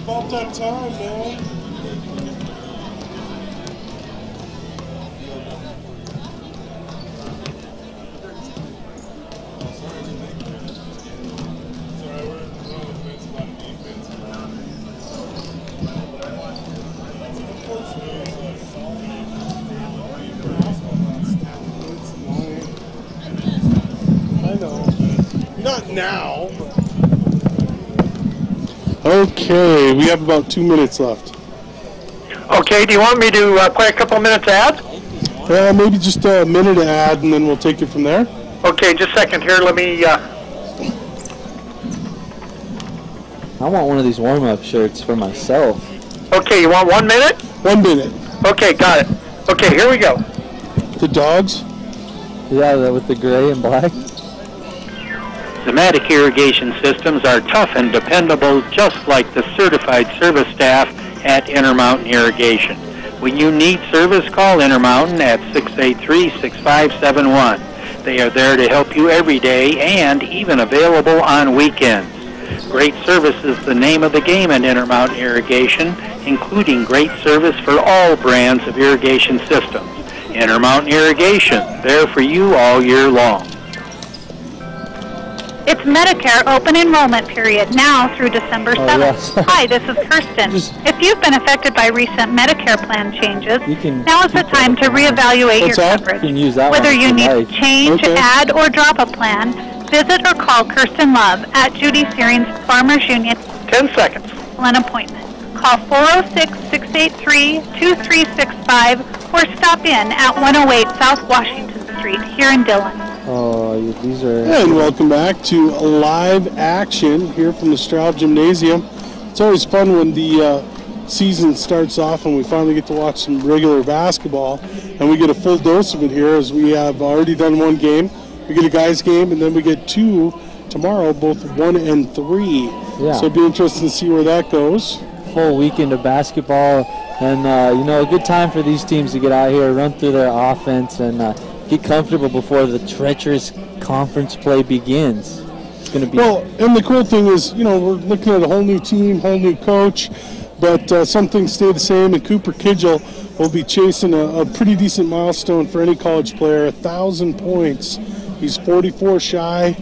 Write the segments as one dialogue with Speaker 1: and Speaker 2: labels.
Speaker 1: About that time, man. I know. Not now. Okay, we have about 2 minutes left.
Speaker 2: Okay, do you want me to play a couple minutes ad?
Speaker 1: Maybe just a minute ad, and then we'll take it from there.
Speaker 2: Okay, just a second here. Let me...
Speaker 3: I want one of these warm-up shirts for myself.
Speaker 2: Okay, you want 1 minute?
Speaker 1: 1 minute.
Speaker 2: Okay, got it. Okay, here we go.
Speaker 1: The dogs?
Speaker 3: Yeah, with the gray and black.
Speaker 2: Pneumatic irrigation systems are tough and dependable, just like the certified service staff at Intermountain Irrigation. When you need service, call Intermountain at 683-6571. They are there to help you every day and even available on weekends. Great service is the name of the game at Intermountain Irrigation, including great service for all brands of irrigation systems. Intermountain Irrigation, there for you all year long.
Speaker 4: It's Medicare open enrollment period now through December 7th.
Speaker 3: Yes.
Speaker 4: Hi, this is Kirsten. If you've been affected by recent Medicare plan changes, now is the time to reapply your coverage. Whether you need to change, add, or drop a plan, visit or call Kirsten Love at Judy Searing's Farmers Union.
Speaker 2: 10 seconds.
Speaker 4: An appointment. Call 406-683-2365 or stop in at 108 South Washington Street here in Dillon.
Speaker 3: Oh, these are...
Speaker 1: And welcome back to live action here from the Straugh Gymnasium. It's always fun when the season starts off and we finally get to watch some regular basketball, and we get a full dose of it here, as we have already done one game. We get a guys game, and then we get two tomorrow, both 1 and 3.
Speaker 3: Yeah.
Speaker 1: So it'd be interesting to see where that goes.
Speaker 3: Full weekend of basketball, and you know, a good time for these teams to get out here, run through their offense, and get comfortable before the treacherous conference play begins. It's going to be...
Speaker 1: Well, and the cool thing is, you know, we're looking at a whole new team, whole new coach, but some things stay the same, and Cooper Kidgel will be chasing a pretty decent milestone for any college player, 1,000 points. He's 44 shy,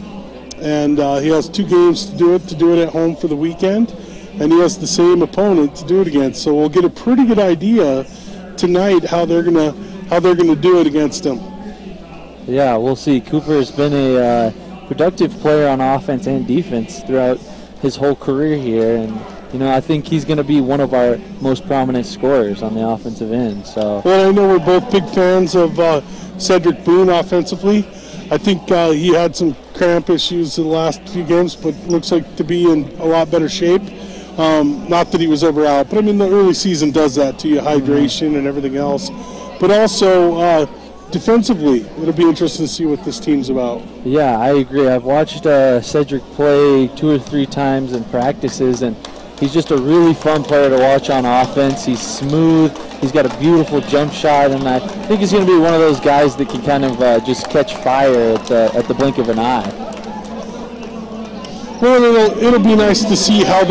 Speaker 1: and he has 2 games to do it at home for the weekend, and he has the same opponent to do it against. So we'll get a pretty good idea tonight how they're gonna do it against him.
Speaker 3: Yeah, we'll see. Cooper has been a productive player on offense and defense throughout his whole career here, and you know, I think he's going to be one of our most prominent scorers on the offensive end. So. Well,
Speaker 1: I know we're both big fans of Cedric Boone offensively. I think he had some cramp issues in the last few games, but looks like to be in a lot better shape. Not that he was ever out, but I mean the early season does that to you, hydration and everything else. But also defensively, it'll be interesting to see what this team's about.
Speaker 3: Yeah, I agree. I've watched Cedric play 2 or 3 times in practices, and he's just a really fun player to watch on offense. He's smooth. He's got a beautiful jump shot, and I think he's going to be one of those guys that can kind of just catch fire at the blink of an eye.
Speaker 1: Well, it'll be nice to see how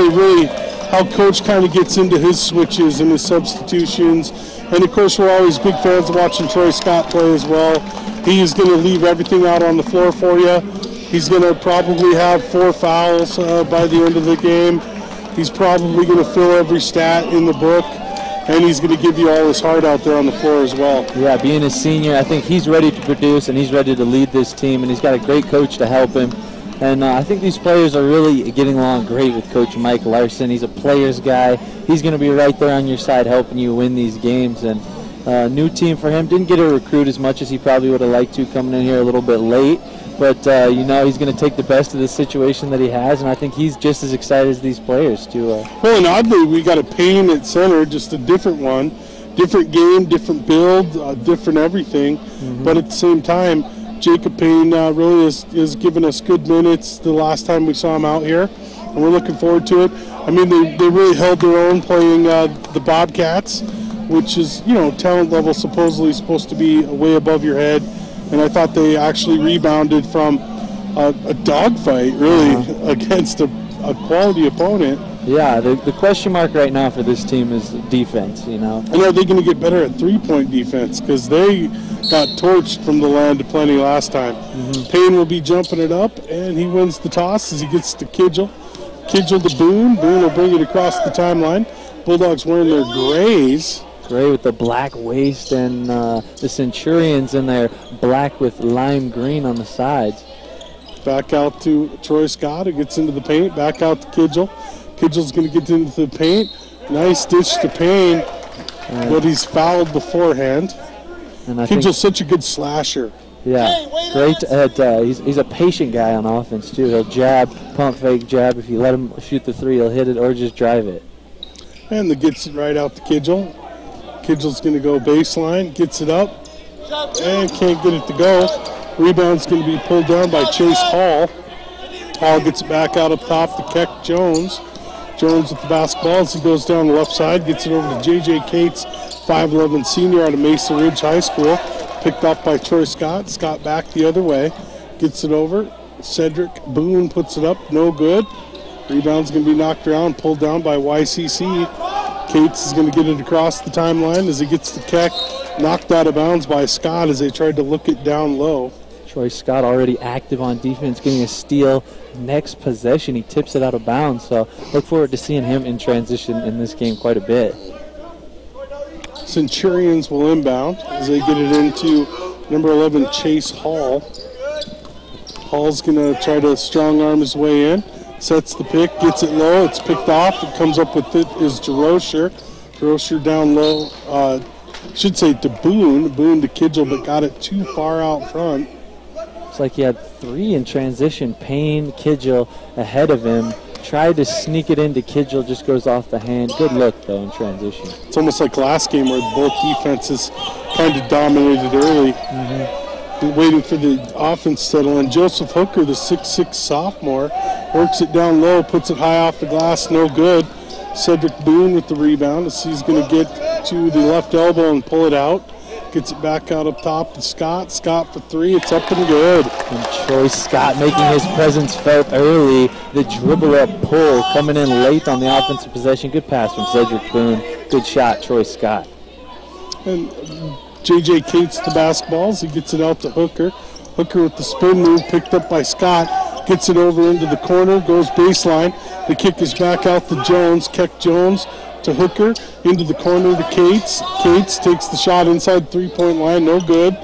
Speaker 1: Coach kind of gets into his switches and his substitutions. And, of course, we're always big fans of watching Troy Scott play as well. He is going to leave everything out on the floor for you. He's going to probably have 4 fouls by the end of the game. He's probably going to fill every stat in the book, and he's going to give you all his heart out there on the floor as well.
Speaker 3: Yeah, being a senior, I think he's ready to produce, and he's ready to lead this team, and he's got a great coach to help him. And I think these players are really getting along great with Coach Mike Larson. He's a player's guy. He's going to be right there on your side helping you win these games. And new team for him. Didn't get to recruit as much as he probably would have liked to, coming in here a little bit late. But, you know, he's going to take the best of the situation that he has, and I think he's just as excited as these players to.
Speaker 1: Well, and oddly, we got a Payne at center, just a different one. Different game, different build, different everything. But at the same time, Jacob Payne really has given us good minutes the last time we saw him out here, and we're looking forward to it. I mean, they really held their own playing the Bobcats, which is, you know, talent level supposedly supposed to be way above your head. And I thought they actually rebounded from a dogfight, really, against a quality opponent.
Speaker 3: Yeah, the question mark right now for this team is defense, you know.
Speaker 1: And are they going to get better at three-point defense? Because they got torched from the land of plenty last time. Payne will be jumping it up, and he wins the toss as he gets to Kidgel. Kidgel to Boone. Boone will bring it across the timeline. Bulldogs wearing their grays.
Speaker 3: Gray with the black waist, and the Centurions in their black with lime green on the sides.
Speaker 1: Back out to Troy Scott, who gets into the paint. Back out to Kidgel. Kidgel's going to get into the paint. Nice dish to Payne, but he's fouled beforehand. And Kidgel's such a good slasher.
Speaker 3: Yeah, great at, he's a patient guy on offense, too. He'll jab, pump fake, jab. If you let him shoot the three, he'll hit it or just drive it.
Speaker 1: And the gets it right out to Kidgel. Kidgel's going to go baseline, gets it up, and can't get it to go. Rebound's going to be pulled down by Chase Hall. Hall gets it back out up top to Keck Jones. Jones with the basketball as he goes down the left side, gets it over to J.J. Cates, 5'11" senior out of Mesa Ridge High School. Picked up by Troy Scott. Scott back the other way, gets it over. Cedric Boone puts it up, no good. Rebound's going to be knocked around, pulled down by YCC. Cates is going to get it across the timeline as he gets to Keck, knocked out of bounds by Scott as they tried to look it down low.
Speaker 3: Troy Scott already active on defense, getting a steal. Next possession, he tips it out of bounds. So look forward to seeing him in transition in this game quite a bit.
Speaker 1: Centurions will inbound as they get it into number 11, Chase Hall. Hall's going to try to strong arm his way in. Sets the pick, gets it low, it's picked off. It comes up with it is DeRocher. DeRocher down low, should say to Boone. Boone to Kidgel, but got it too far out front.
Speaker 3: It's like he had 3 in transition. Payne, Kidgel ahead of him. Tried to sneak it into Kidgel, just goes off the hand. Good look, though, in transition.
Speaker 1: It's almost like last game where both defenses kind of dominated early. Waiting for the offense to settle in. Joseph Hooker, the 6'6" sophomore, works it down low, puts it high off the glass, no good. Cedric Boone with the rebound as he's going to get to the left elbow and pull it out. Gets it back out up top to Scott. Scott for 3, it's up and good.
Speaker 3: And Troy Scott making his presence felt early. The dribble up pull coming in late on the offensive possession. Good pass from Cedric Boone. Good shot, Troy Scott.
Speaker 1: And J.J. Cates to basketballs. He gets it out to Hooker. Hooker with the spin move picked up by Scott. Gets it over into the corner, goes baseline. The kick is back out to Jones. Keck Jones to Hooker, into the corner to Cates. Cates takes the shot inside the three-point line, no good.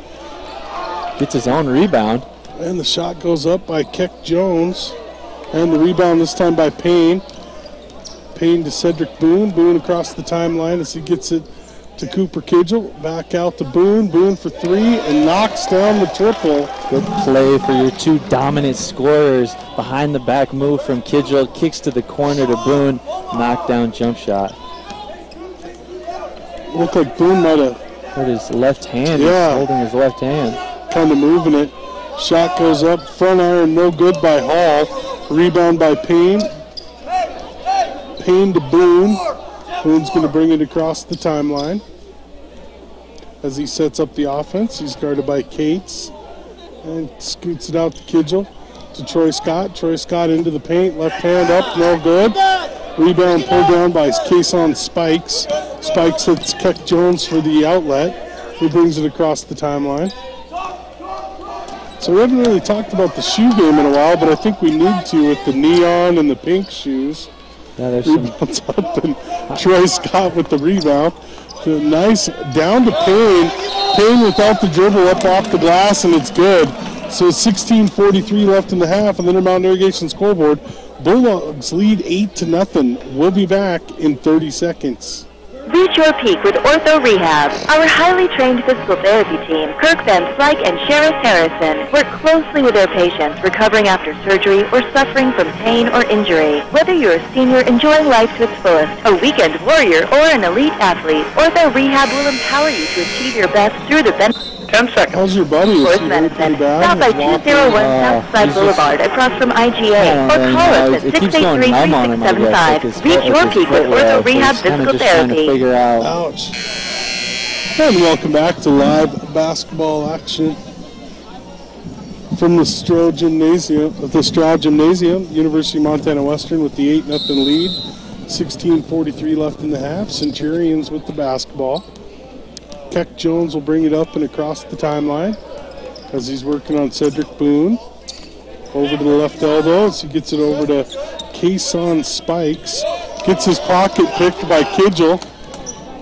Speaker 3: Gets his own rebound.
Speaker 1: And the shot goes up by Keck Jones. And the rebound this time by Payne. Payne to Cedric Boone. Boone across the timeline as he gets it to Cooper Kidgel. Back out to Boone. Boone for 3 and knocks down the triple.
Speaker 3: Good play for your 2 dominant scorers. Behind the back move from Kidgel. Kicks to the corner to Boone. Knockdown jump shot.
Speaker 1: Looked like Boone might have
Speaker 3: hurt his left hand. Yeah. He's holding his left hand.
Speaker 1: Kind of moving it. Shot goes up. Front iron no good by Hall. Rebound by Payne. Payne to Boone. Boone's going to bring it across the timeline. As he sets up the offense, he's guarded by Cates. And scoots it out to Kidgel. To Troy Scott. Troy Scott into the paint. Left hand up, no good. Rebound pulled down by Kason Spikes. Spikes hits Keck Jones for the outlet. He brings it across the timeline. So we haven't really talked about the shoe game in a while, but I think we need to with the neon and the pink shoes.
Speaker 3: Yeah, there's
Speaker 1: rebounds up, and Troy Scott with the rebound. So nice down to Payne. Payne without the dribble up off the glass, and it's good. So 16:43 left in the half on the Intermountain Irrigation scoreboard. Bulldogs lead 8-0. We'll be back in 30 seconds.
Speaker 5: Reach your peak with Ortho Rehab. Our highly trained physical therapy team, Kirk Van Slyke and Sheriff Harrison, work closely with their patients recovering after surgery or suffering from pain or injury. Whether you're a senior enjoying life to its fullest, a weekend warrior, or an elite athlete, Ortho Rehab will empower you to achieve your best through the benefits.
Speaker 2: 10 seconds.
Speaker 1: How's your buddy?
Speaker 5: Sports Medicine. Stop by 201 Southside Boulevard across from IGA or call us at 683-3675. Reach your peak with Ortho Rehab Physical Therapy.
Speaker 1: Ouch. And welcome back to live basketball action from the Straugh Gymnasium, University of Montana Western with the 8-0 lead. 16:43 left in the half. Centurions with the basketball. Keck Jones will bring it up and across the timeline as he's working on Cedric Boone. Over to the left elbow as he gets it over to Kason Spikes. Gets his pocket picked by Kidgel.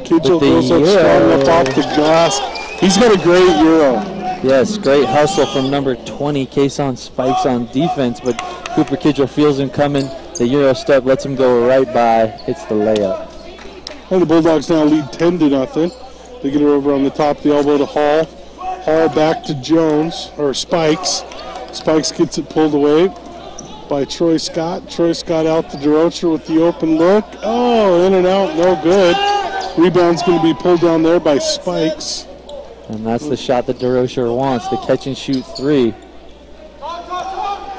Speaker 1: Kidgel goes up strong up off the glass. He's got a great Euro.
Speaker 3: Yes, great hustle from number 20, Kason Spikes on defense, but Cooper Kidgel feels him coming. The Euro step lets him go right by, hits the layup.
Speaker 1: And the Bulldogs now lead 10-0. They get it over on the top of the elbow to Hall. Hall back to Jones, or Spikes. Spikes gets it pulled away by Troy Scott. Troy Scott out to DeRocher with the open look. Oh, in and out, no good. Rebound's going to be pulled down there by Spikes.
Speaker 3: And that's the shot that DeRocher wants, the catch and shoot three.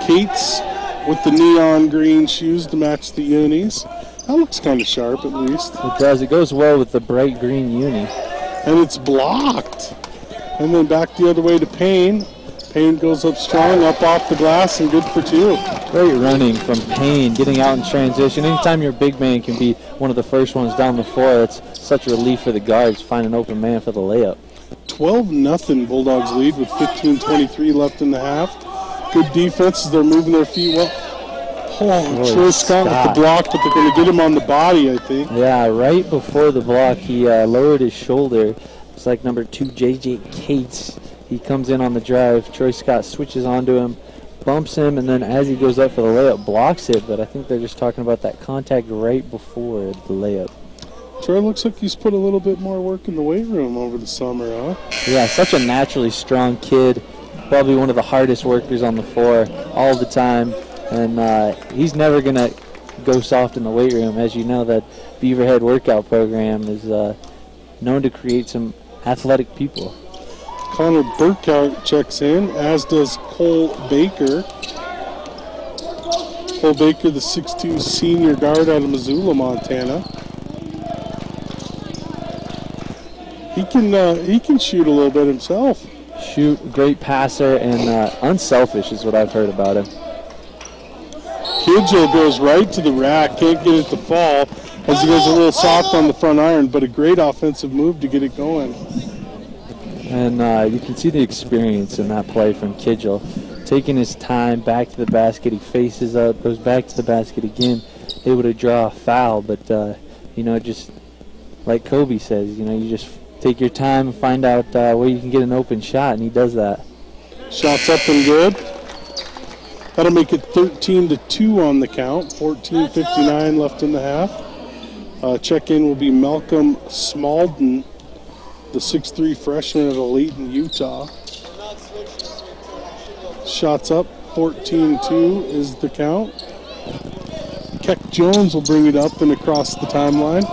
Speaker 1: Cates with the neon green shoes to match the unis. That looks kind of sharp at least.
Speaker 3: It does, it goes well with the bright green uni.
Speaker 1: And it's blocked. And then back the other way to Payne. Payne goes up strong, up off the glass, and good for two.
Speaker 3: Great running from Payne, getting out in transition. Anytime your big man can be one of the first ones down the floor, it's such a relief for the guards to find an open man for the layup.
Speaker 1: 12-0 Bulldogs lead with 15:23 left in the half. Good defense as they're moving their feet well. Oh, Troy Scott with the block, but they're going to get him on the body, I think.
Speaker 3: Yeah, right before the block, he lowered his shoulder. It's like number 2, J.J. Cates. He comes in on the drive. Troy Scott switches onto him, bumps him, and then as he goes up for the layup, blocks it. But I think they're just talking about that contact right before the layup.
Speaker 1: Troy looks like he's put a little bit more work in the weight room over the summer, huh?
Speaker 3: Yeah, such a naturally strong kid. Probably one of the hardest workers on the floor all the time. And he's never going to go soft in the weight room. As you know, that Beaverhead workout program is known to create some athletic people.
Speaker 1: Connor Burkout checks in, as does Cole Baker. Cole Baker, the 6'2 senior guard out of Missoula, Montana. He can shoot a little bit himself.
Speaker 3: Shoot, great passer, and unselfish is what I've heard about him.
Speaker 1: Kidgel goes right to the rack, can't get it to fall as he goes a little soft on the front iron, but a great offensive move to get it going.
Speaker 3: And you can see the experience in that play from Kidgel. Taking his time, back to the basket, he faces up, goes back to the basket again, able to draw a foul, but you know, just like Kobe says, you know, you just take your time and find out where you can get an open shot, and he does that.
Speaker 1: Shots up and good. That'll make it 13-2 on the count. 14:59 left in the half. Check-in will be Malcolm Smalden, the 6'3 freshman at Layton, Utah. Shots up, 14-2 is the count. Keck Jones will bring it up and across the timeline.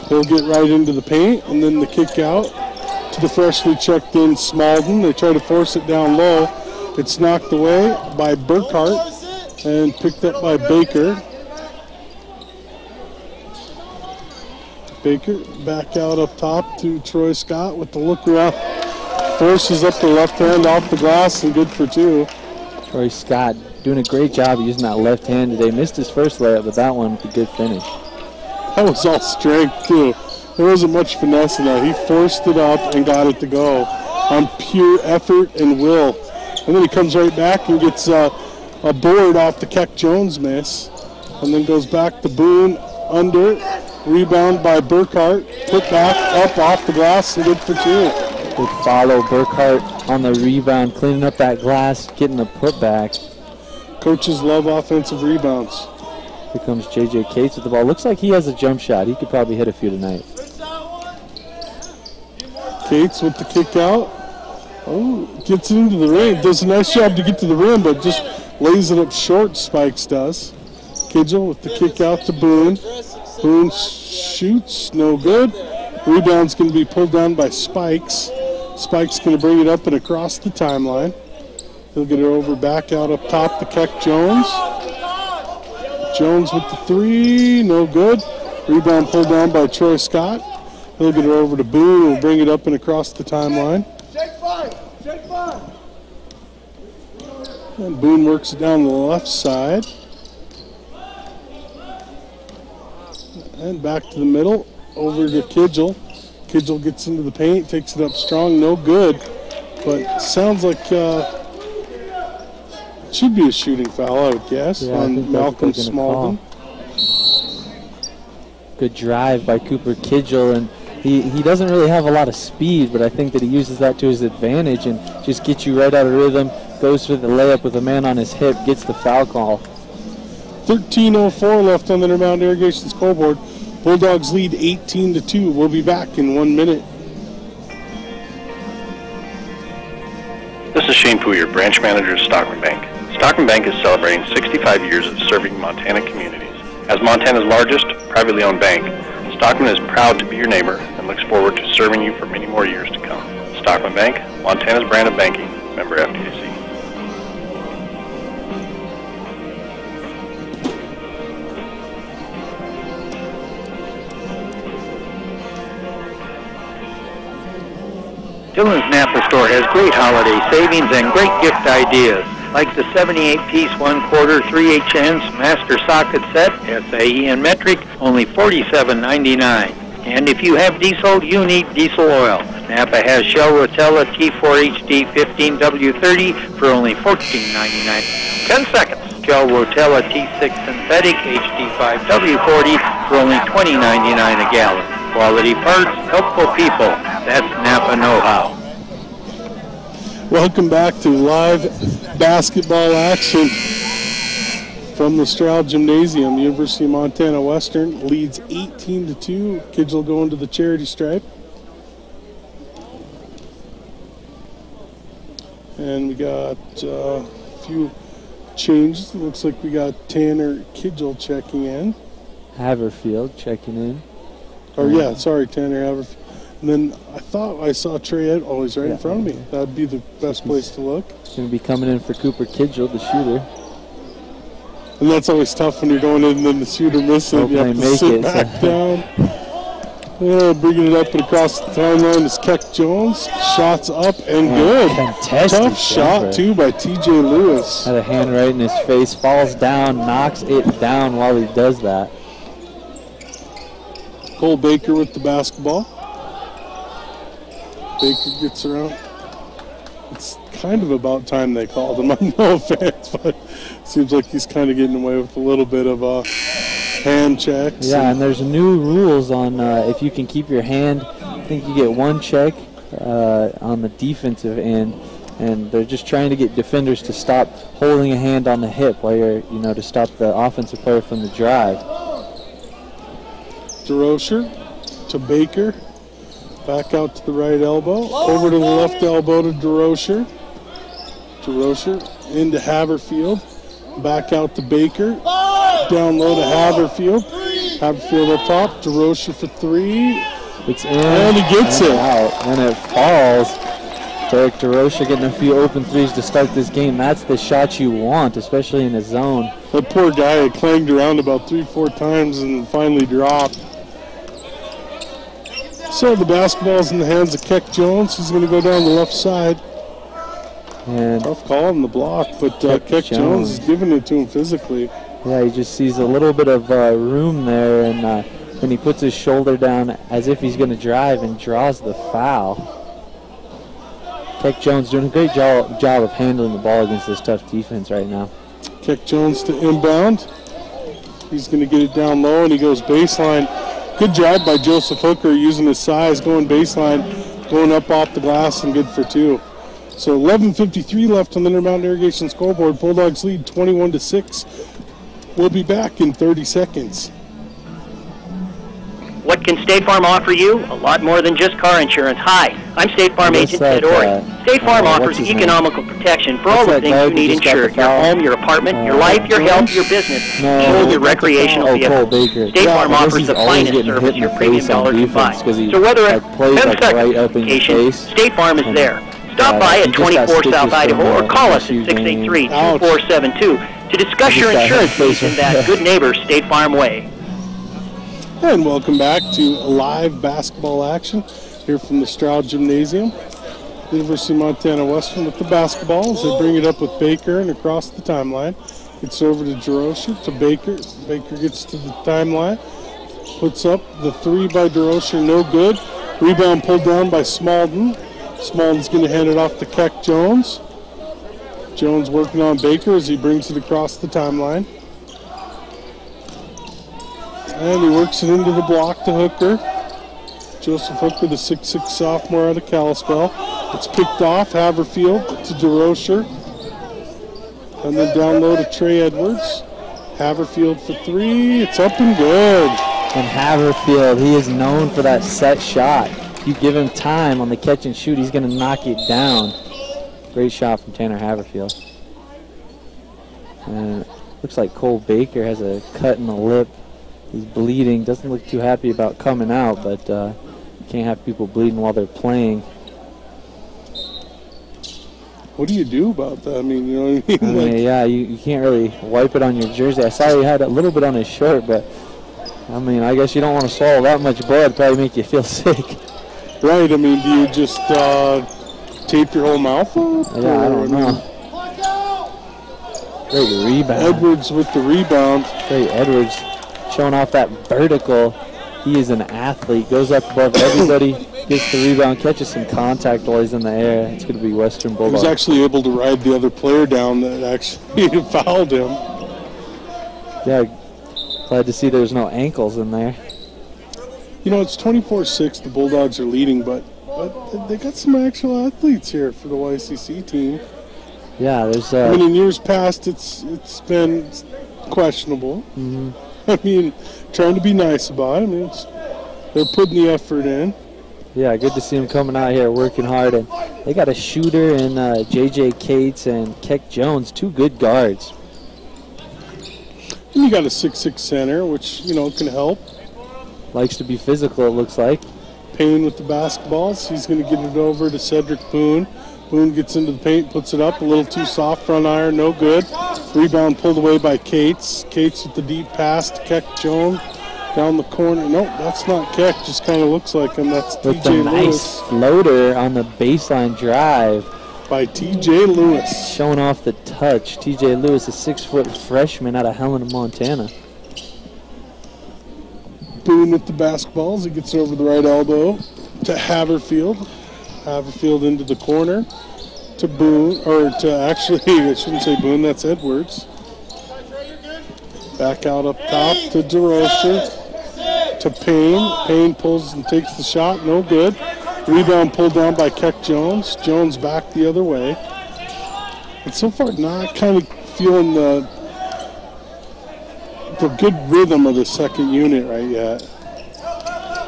Speaker 1: He'll get right into the paint, and then the kick out to the freshly checked in Smalden. They try to force it down low. It's knocked away by Burkhart and picked up by Baker. Baker back out up top to Troy Scott with the look around. Forces up the left hand off the glass and good for two.
Speaker 3: Troy Scott doing a great job using that left hand today. Missed his first layup, but that one with a good finish.
Speaker 1: That was all strength too. There wasn't much finesse in that. He forced it up and got it to go on pure effort and will. And then he comes right back and gets a board off the Keck Jones miss. And then goes back to Boone, under, rebound by Burkhart, put back, up off the glass, and good for 2.
Speaker 3: Good follow, Burkhart on the rebound, cleaning up that glass, getting the putback.
Speaker 1: Coaches love offensive rebounds.
Speaker 3: Here comes J.J. Cates with the ball. Looks like he has a jump shot. He could probably hit a few tonight.
Speaker 1: Cates with the kick out. Oh, gets into the rim. Does a nice job to get to the rim, but just lays it up short, Spikes does. Kidgel with the kick out to Boone. Boone shoots, no good. Rebound's going to be pulled down by Spikes. Spikes going to bring it up and across the timeline. He'll get it over back out up top to Keck Jones. Jones with the 3, no good. Rebound pulled down by Troy Scott. He'll get it over to Boone. He'll bring it up and across the timeline. And Boone works it down the left side. And back to the middle, over to Kidgel. Kidgel gets into the paint, takes it up strong, no good. But sounds like it should be a shooting foul, I would guess, on Malcolm Smalden.
Speaker 3: Good drive by Cooper Kidgel, and he doesn't really have a lot of speed, but I think that he uses that to his advantage and just gets you right out of rhythm, goes for the layup with a man on his hip, gets the foul call.
Speaker 1: 13:04 left on the Intermountain Irrigation scoreboard. Bulldogs lead 18-2. We'll be back in 1 minute.
Speaker 6: This is Shane Pooyer, branch manager of Stockman Bank. Stockman Bank is celebrating 65 years of serving Montana communities. As Montana's largest privately owned bank, Stockman is proud to be your neighbor and looks forward to serving you for many more years to come. Stockman Bank, Montana's brand of banking, member FDIC.
Speaker 2: Dillon's Napa store has great holiday savings and great gift ideas, like the 78-piece 1/4 3/8 Master Socket Set, SAE and metric, only $47.99. And if you have diesel, you need diesel oil. Napa has Shell Rotella T4HD 15W30 for only $14.99. 10 seconds. Shell Rotella T6 Synthetic HD5W40 for only $20.99 a gallon. Quality parts, helpful people. That's Napa know-how.
Speaker 1: Welcome back to live basketball action from the Straugh Gymnasium. University of Montana Western leads 18-2. Kids will go into the charity stripe. And we got a few changes. It looks like we got Tanner Kidgel checking in.
Speaker 3: Haverfield checking in.
Speaker 1: Oh, yeah, sorry, Tanner Haverfield. And then I thought I saw Trey Ed always right in front of me. That'd be the best place to look.
Speaker 3: He's going to be coming in for Cooper Kidgel, the shooter.
Speaker 1: And that's always tough when you're going in and then the shooter misses it. You have to sit back down. Yeah, bringing it up and across the timeline is Keck Jones. Shots up and good.
Speaker 3: Fantastic.
Speaker 1: Tough shot, too, by T.J. Lewis.
Speaker 3: Had a hand right in his face, falls down, knocks it down while he does that.
Speaker 1: Cole Baker with the basketball. Baker gets around. It's kind of about time they called him. I'm no offense, but it seems like he's kind of getting away with a little bit of hand checks.
Speaker 3: Yeah, and there's new rules on if you can keep your hand. I think you get one check on the defensive end, and they're just trying to get defenders to stop holding a hand on the hip while you're, to stop the offensive player from the drive.
Speaker 1: DeRocher to Baker. Back out to the right elbow. Over to the left elbow to DeRocher. DeRocher into Haverfield. Back out to Baker. Down low to Haverfield. Haverfield up top. DeRocher for 3.
Speaker 3: It's in.
Speaker 1: And he gets it.
Speaker 3: Out. And it falls. Derek DeRocher getting a few open threes to start this game. That's the shot you want, especially in a zone.
Speaker 1: That poor guy had clanged around about 3-4 times and finally dropped. So the basketball's in the hands of Keck Jones. He's going to go down the left side.
Speaker 3: And
Speaker 1: tough call on the block, but Keck Jones is giving it to him physically.
Speaker 3: Yeah, he just sees a little bit of room there, and then he puts his shoulder down as if he's going to drive and draws the foul. Keck Jones doing a great job of handling the ball against this tough defense right now.
Speaker 1: Keck Jones to inbound. He's going to get it down low, and he goes baseline. Good job by Joseph Hooker using his size, going baseline, going up off the glass, and good for 2. So 11:53 left on the Intermountain Irrigation scoreboard. Bulldogs lead 21-6. We'll be back in 30 seconds.
Speaker 7: What can State Farm offer you? A lot more than just car insurance. Hi, I'm State Farm agent Ted Ori. State Farm offers economical protection for all the things you need insured. Your home, your apartment, your life, your health, your business, and your recreational vehicle. State Farm offers the finest service your premium dollar can buy. So whether it's vacation, State Farm is there. Stop by at 24 South Idaho or call us at 683-2472 to discuss your insurance needs in that good neighbor State Farm way.
Speaker 1: And welcome back to live basketball action here from the Straugh Gymnasium. University of Montana Western with the basketball as they bring it up with Baker and across the timeline. It's over to DeRocher to Baker. Baker gets to the timeline, puts up the 3 by DeRocher, no good. Rebound pulled down by Smalden. Smalden's going to hand it off to Keck Jones. Jones working on Baker as he brings it across the timeline. And he works it into the block to Hooker. Joseph Hooker, the 6'6 sophomore out of Kalispell. It's picked off. Haverfield to DeRocher. And then down low to Trey Edwards. Haverfield for 3. It's up and good.
Speaker 3: And Haverfield, he is known for that set shot. You give him time on the catch and shoot, he's going to knock it down. Great shot from Tanner Haverfield. And it looks like Cole Baker has a cut in the lip. He's bleeding. Doesn't look too happy about coming out, but you can't have people bleeding while they're playing.
Speaker 1: What do you do about that? I mean, you know what I mean?
Speaker 3: Like, yeah, you can't really wipe it on your jersey. I saw he had a little bit on his shirt, but I mean, I guess you don't want to swallow that much blood. It'd probably make you feel sick.
Speaker 1: Right. I mean, do you just tape your whole mouth up?
Speaker 3: Yeah, I don't know. Great rebound.
Speaker 1: Edwards with the rebound.
Speaker 3: Great Edwards. Showing off that vertical. He is an athlete. Goes up above everybody, gets the rebound, catches some contact while he's in the air. It's going to be Western Bulldogs.
Speaker 1: He was actually able to ride the other player down that actually fouled him.
Speaker 3: Yeah, glad to see there's no ankles in there.
Speaker 1: You know, it's 24-6. The Bulldogs are leading, but they got some actual athletes here for the YCC team.
Speaker 3: Yeah, there's.
Speaker 1: I mean, in years past, it's been questionable.
Speaker 3: Mm-hmm.
Speaker 1: I mean, trying to be nice about it. I mean, they're putting the effort in.
Speaker 3: Yeah, good to see them coming out here working hard. And they got a shooter in J.J. Cates and Keck Jones, 2 good guards.
Speaker 1: And you got a 6'6 center, which, you know, can help.
Speaker 3: Likes to be physical, it looks like.
Speaker 1: Payne with the basketballs. He's going to get it over to Cedric Boone. Boone gets into the paint, puts it up, a little too soft front iron, no good. Rebound pulled away by Cates. Cates with the deep pass to Keck Jones down the corner. Nope, that's not Keck, just kind of looks like him. That's
Speaker 3: with
Speaker 1: TJ
Speaker 3: a nice floater on the baseline drive.
Speaker 1: By TJ Lewis.
Speaker 3: Showing off the touch. TJ Lewis, a 6-foot freshman out of Helena, Montana.
Speaker 1: Boone with the basketballs. He gets over the right elbow to Haverfield. Haverfield into the corner to Boone, or to actually, I shouldn't say Boone, that's Edwards. Back out up top to DeRocher, to Payne. Payne pulls and takes the shot, no good. Rebound pulled down by Keck Jones. Jones back the other way. And so far not kind of feeling the good rhythm of the second unit right yet.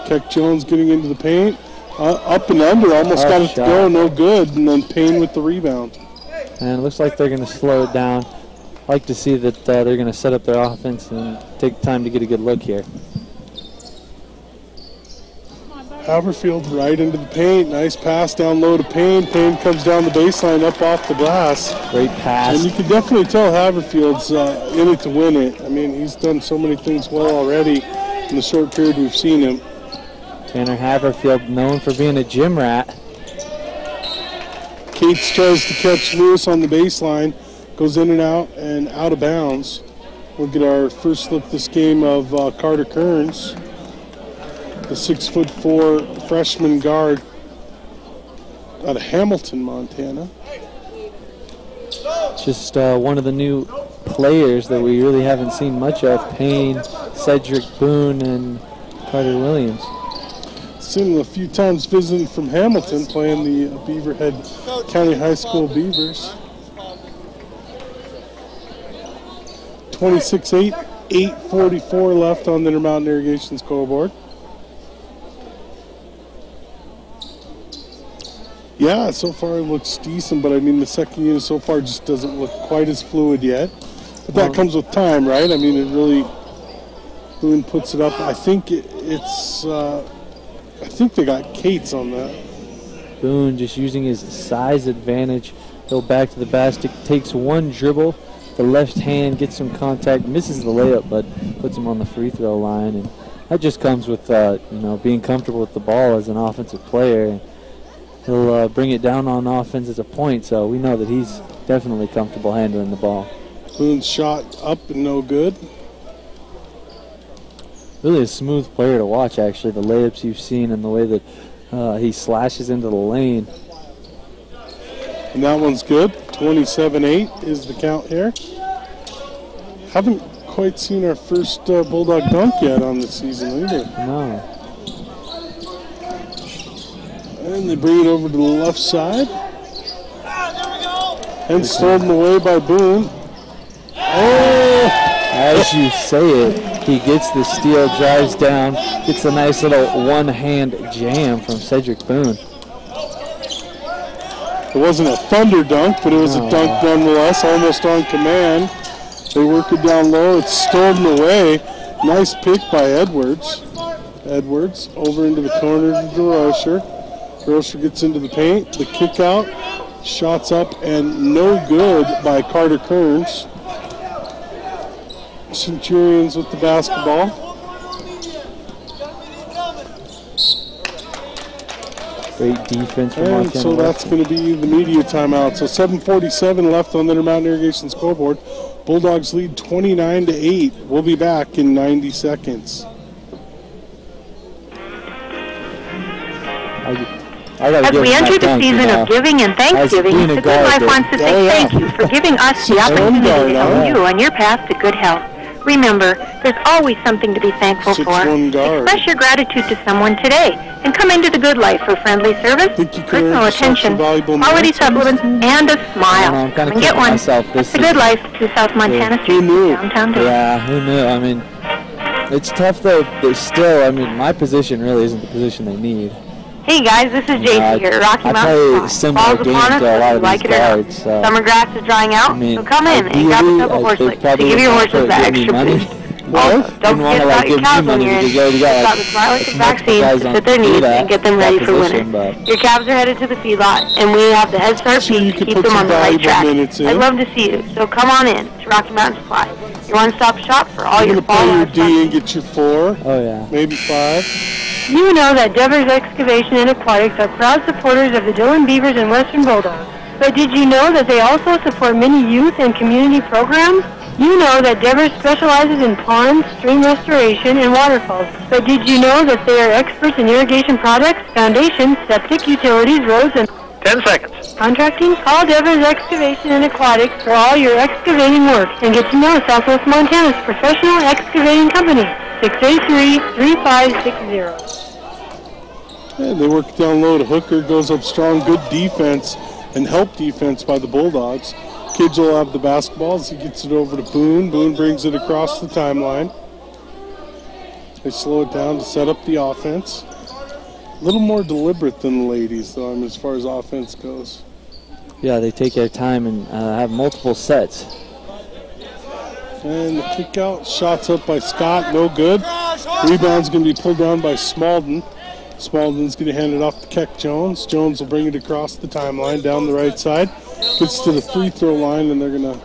Speaker 1: Keck Jones getting into the paint. Up and under, almost got it to go, no good, and then Payne with the rebound.
Speaker 3: And it looks like they're going to slow it down. I like to see that they're going to set up their offense and take time to get a good look here.
Speaker 1: Haverfield right into the paint, nice pass down low to Payne. Payne comes down the baseline up off the glass.
Speaker 3: Great pass.
Speaker 1: And you can definitely tell Haverfield's in it to win it. I mean, he's done so many things well already in the short period we've seen him.
Speaker 3: Tanner Haverfield, known for being a gym rat.
Speaker 1: Cates tries to catch Lewis on the baseline, goes in and out of bounds. We'll get our first look this game of Carter Kearns, the 6'4" freshman guard out of Hamilton, Montana.
Speaker 3: Just one of the new players that we really haven't seen much of, Payne, Cedric Boone, and Carter Williams.
Speaker 1: Seen him a few times visiting from Hamilton, playing the Beaverhead County High School Beavers. 26-8, 8:44 left on the Intermountain Irrigation scoreboard. Yeah, so far it looks decent, but I mean the second unit so far just doesn't look quite as fluid yet. But that comes with time, right? I mean, it really, Boone puts it up. I think I think they got Cates on that.
Speaker 3: Boone just using his size advantage. Go back to the basket, takes one dribble. The left hand gets some contact, misses the layup, but puts him on the free throw line. And that just comes with being comfortable with the ball as an offensive player. He'll bring it down on offense as a point, so we know that he's definitely comfortable handling the ball.
Speaker 1: Boone's shot up and no good.
Speaker 3: Really a smooth player to watch, actually. The layups you've seen and the way that he slashes into the lane.
Speaker 1: And that one's good. 27-8 is the count here. Haven't quite seen our first Bulldog dunk yet on the season either.
Speaker 3: No.
Speaker 1: And they bring it over to the left side. And stolen away by Boone. Oh!
Speaker 3: As you say it, he gets the steal, drives down, gets a nice little one-hand jam from Cedric Boone.
Speaker 1: It wasn't a thunder dunk, but it was a dunk nonetheless, almost on command. They work it down low. It's stolen away. Nice pick by Edwards. Edwards over into the corner to Rocher. Rocher gets into the paint. The kick out. Shots up and no good by Carter Kearns. Centurions with the basketball.
Speaker 3: Great defense from
Speaker 1: And so that's going to be the media timeout. So 7:47 left on the Intermountain Irrigation scoreboard. Bulldogs lead 29-8. We'll be back in 90 seconds.
Speaker 4: As we enter the season of giving and Thanksgiving, the Good Life wants to say thank you for giving us the opportunity to help you on your path to good health. Remember, there's always something to be thankful for. Express your gratitude to someone today and come into the Good Life for friendly service, personal attention, quality supplements, and a smile. Come and get one. It's the Good Life, 2 South Montana Street, downtown Dillon.
Speaker 3: Yeah, who knew? I mean, it's tough though. Still, I mean, my position really isn't the position they need.
Speaker 4: Hey guys, this is JC here, Rocky Mountain. Falls upon us, whether you like it or not. Summer grass is drying out, so come in and grab a couple horse licks to give your horses that extra boost. Also, don't forget about your cows when you're in. Stop the Smart vaccines that they need and get them ready for winter. Your calves are headed to the feedlot, and we have the Head Start feed to keep them on the right track. I'd love to see you, so come on in to Rocky Mountain Supply, your one-stop shop for all your fall livestock.
Speaker 1: D and get your 4.
Speaker 3: Oh yeah.
Speaker 1: Maybe 5.
Speaker 4: You know that Devers Excavation and Aquatics are proud supporters of the Dillon Beavers and Western Bulldogs. But did you know that they also support many youth and community programs? You know that Devers specializes in ponds, stream restoration, and waterfalls. But did you know that they are experts in irrigation products, foundations, septic, utilities, roads, and
Speaker 2: 10 seconds.
Speaker 4: Contracting? Call Devers Excavation and Aquatics for all your excavating work and get to know Southwest Montana's professional excavating company. 683-3560.
Speaker 1: And they work down low to Hooker, goes up strong. Good defense and help defense by the Bulldogs. Kids will have the basketballs. He gets it over to Boone. Boone brings it across the timeline. They slow it down to set up the offense. A little more deliberate than the ladies, though, as far as offense goes.
Speaker 3: Yeah, they take their time and have multiple sets.
Speaker 1: And the kick out, shots up by Scott, no good. Rebound's going to be pulled down by Smalden. Smalden's going to hand it off to Keck Jones. Jones will bring it across the timeline down the right side. Gets to the free throw line, and they're going to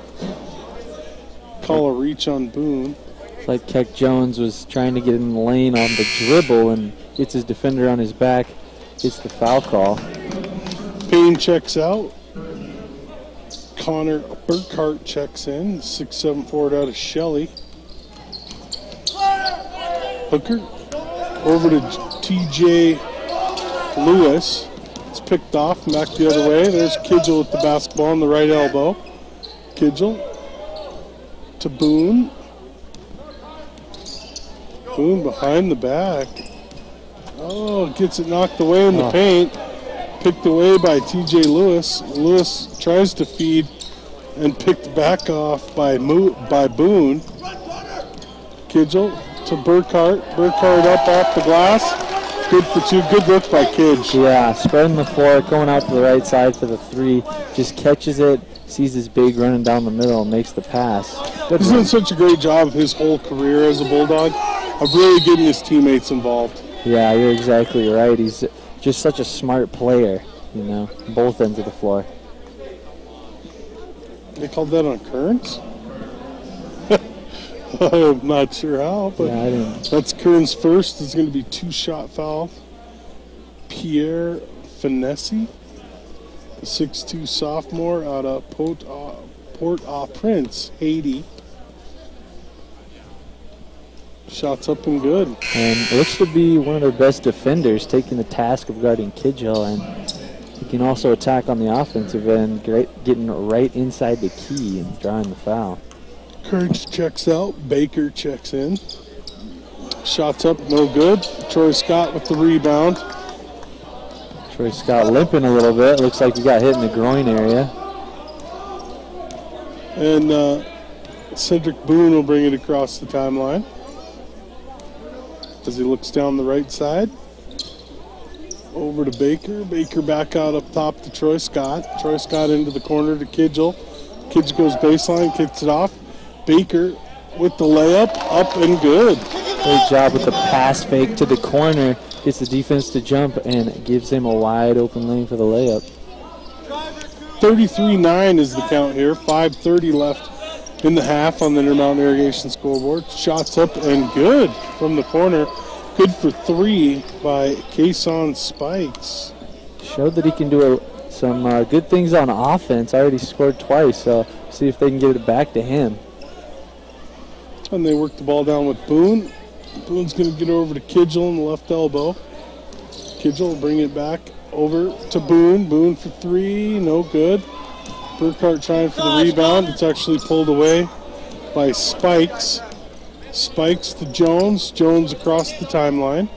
Speaker 1: call a reach on Boone.
Speaker 3: It's like Keck Jones was trying to get in the lane on the dribble and gets his defender on his back. Gets the foul call.
Speaker 1: Payne checks out. Connor Burkhart checks in. 6'7" forward out of Shelley. Hooker over to TJ Lewis. Gets picked off and back the other way. There's Kidgel with the basketball on the right elbow. Kidgel to Boone. Boone behind the back. Oh, gets it knocked away in the paint. Picked away by T.J. Lewis. Lewis tries to feed and picked back off by Boone. Kidgel to Burkhart. Burkhart up off the glass. Good for two. Good look by Kidge.
Speaker 3: Yeah, spreading the floor, going out to the right side for the three. Just catches it, sees his big running down the middle, and makes the pass.
Speaker 1: He's done such a great job his whole career as a Bulldog of really getting his teammates involved.
Speaker 3: Yeah, you're exactly right. He's just such a smart player, you know, both ends of the floor.
Speaker 1: They called that on Kearns? I'm not sure how, but yeah, that's Kearns' first. It's going to be 2-shot foul. Pierre Finessi, the 6'2 sophomore out of Port-au-Prince, Haiti. Shots up and good.
Speaker 3: And looks to be one of their best defenders, taking the task of guarding Kidgel, and he can also attack on the offensive end, getting right inside the key and drawing the foul.
Speaker 1: Courage checks out. Baker checks in. Shots up, no good. Troy Scott with the rebound.
Speaker 3: Troy Scott limping a little bit. Looks like he got hit in the groin area.
Speaker 1: And Cedric Boone will bring it across the timeline as he looks down the right side. Over to Baker. Baker back out up top to Troy Scott. Troy Scott into the corner to Kidgel. Kidgel goes baseline, kicks it off. Baker with the layup, up and good.
Speaker 3: Great job with the pass fake to the corner. Gets the defense to jump and gives him a wide open lane for the layup.
Speaker 1: 33-9 is the count here. 5:30 left in the half on the Intermountain Irrigation scoreboard. Shots up and good from the corner. Good for three by Kason Spikes.
Speaker 3: Showed that he can do some good things on offense. Already scored twice, so see if they can get it back to him.
Speaker 1: And they work the ball down with Boone. Boone's going to get over to Kidgel on the left elbow. Kidgel will bring it back over to Boone. Boone for three, no good. Burkhart trying for the rebound. It's actually pulled away by Spikes. Spikes to Jones. Jones across the timeline.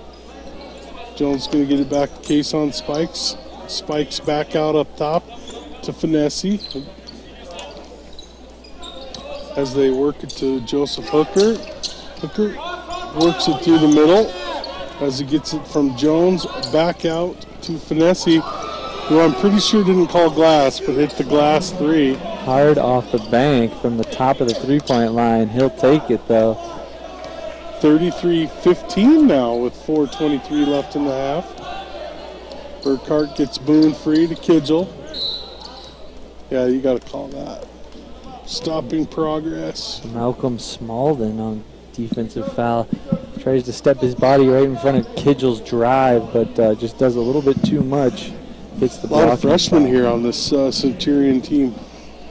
Speaker 1: Jones going to get it back to Kason Spikes. Spikes back out up top to Finessi. As they work it to Joseph Hooker. Hooker works it through the middle as he gets it from Jones back out to Finessi, who I'm pretty sure didn't call glass, but hit the glass three.
Speaker 3: Hard off the bank from the top of the three-point line. He'll take it, though.
Speaker 1: 33-15 now with 4:23 left in the half. Burkhart gets Boone free to Kidgel. Yeah, you got to call that. Stopping progress.
Speaker 3: Malcolm Smalden on defensive foul. Tries to step his body right in front of Kidgel's drive, but just does a little bit too much. Hits the
Speaker 1: a lot of freshmen here on this Centurion team.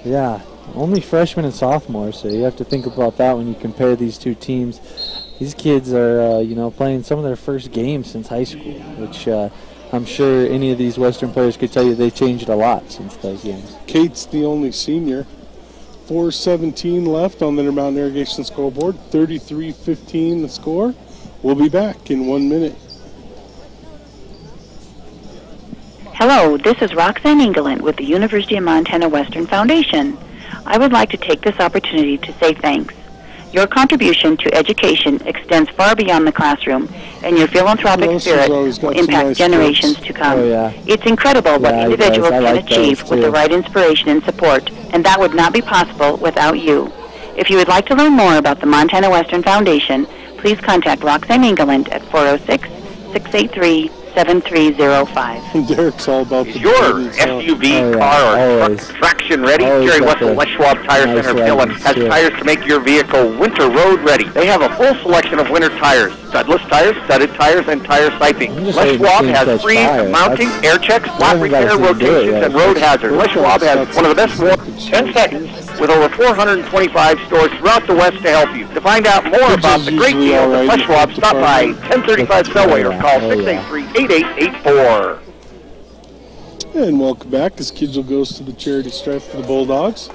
Speaker 3: Yeah, only freshmen and sophomores, so you have to think about that when you compare these two teams. These kids are, playing some of their first games since high school, which I'm sure any of these Western players could tell you they changed a lot since those games.
Speaker 1: Kate's the only senior. 4:17 left on the Intermountain Irrigation scoreboard. 33-15 the score. We'll be back in 1 minute.
Speaker 8: Hello, this is Roxanne Engelland with the University of Montana Western Foundation. I would like to take this opportunity to say thanks. Your contribution to education extends far beyond the classroom, and your philanthropic spirit will impact generations to come. It's incredible what individuals can achieve with the right inspiration and support, and that would not be possible without you. If you would like to learn more about the Montana Western Foundation, please contact Roxanne Engelland at 406-683-7305.
Speaker 1: Derek's all about
Speaker 9: the your SUV, car, or truck traction ready? Jerry Wessel, West Schwab Tire Center, Dillon, has tires to make your vehicle winter road ready. They have a full selection of winter tires, studdless tires, studded tires, and tire siping. Les Schwab has free mounting, air checks, flat repair, rotations, and road hazards. Les Schwab has one of the best 10 seconds with over 425 stores throughout the West to help you. To find out more about the great deals at Les Schwab, stop by 1035 Selway or call 683-8884.
Speaker 1: And welcome back as Kidgel goes to the charity stripe for the Bulldogs.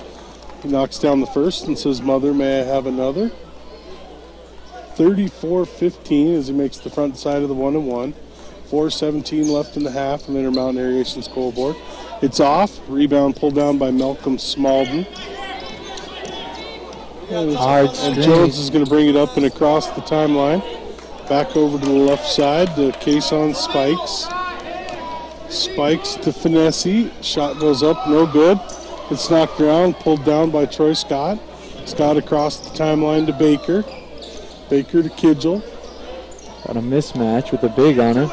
Speaker 1: He knocks down the first and says, "Mother, may I have another?" 34-15 as he makes the front side of the 1-1. 4:17 left in the half on the Intermountain Irrigation scoreboard. It's off. Rebound pulled down by Malcolm Smalden. And Jones is going to bring it up and across the timeline. Back over to the left side to Cason Spikes. Spikes to Finesse. Shot goes up, no good. It's knocked around, pulled down by Troy Scott. Scott across the timeline to Baker. Baker to Kidgel.
Speaker 3: Got a mismatch with a big on her.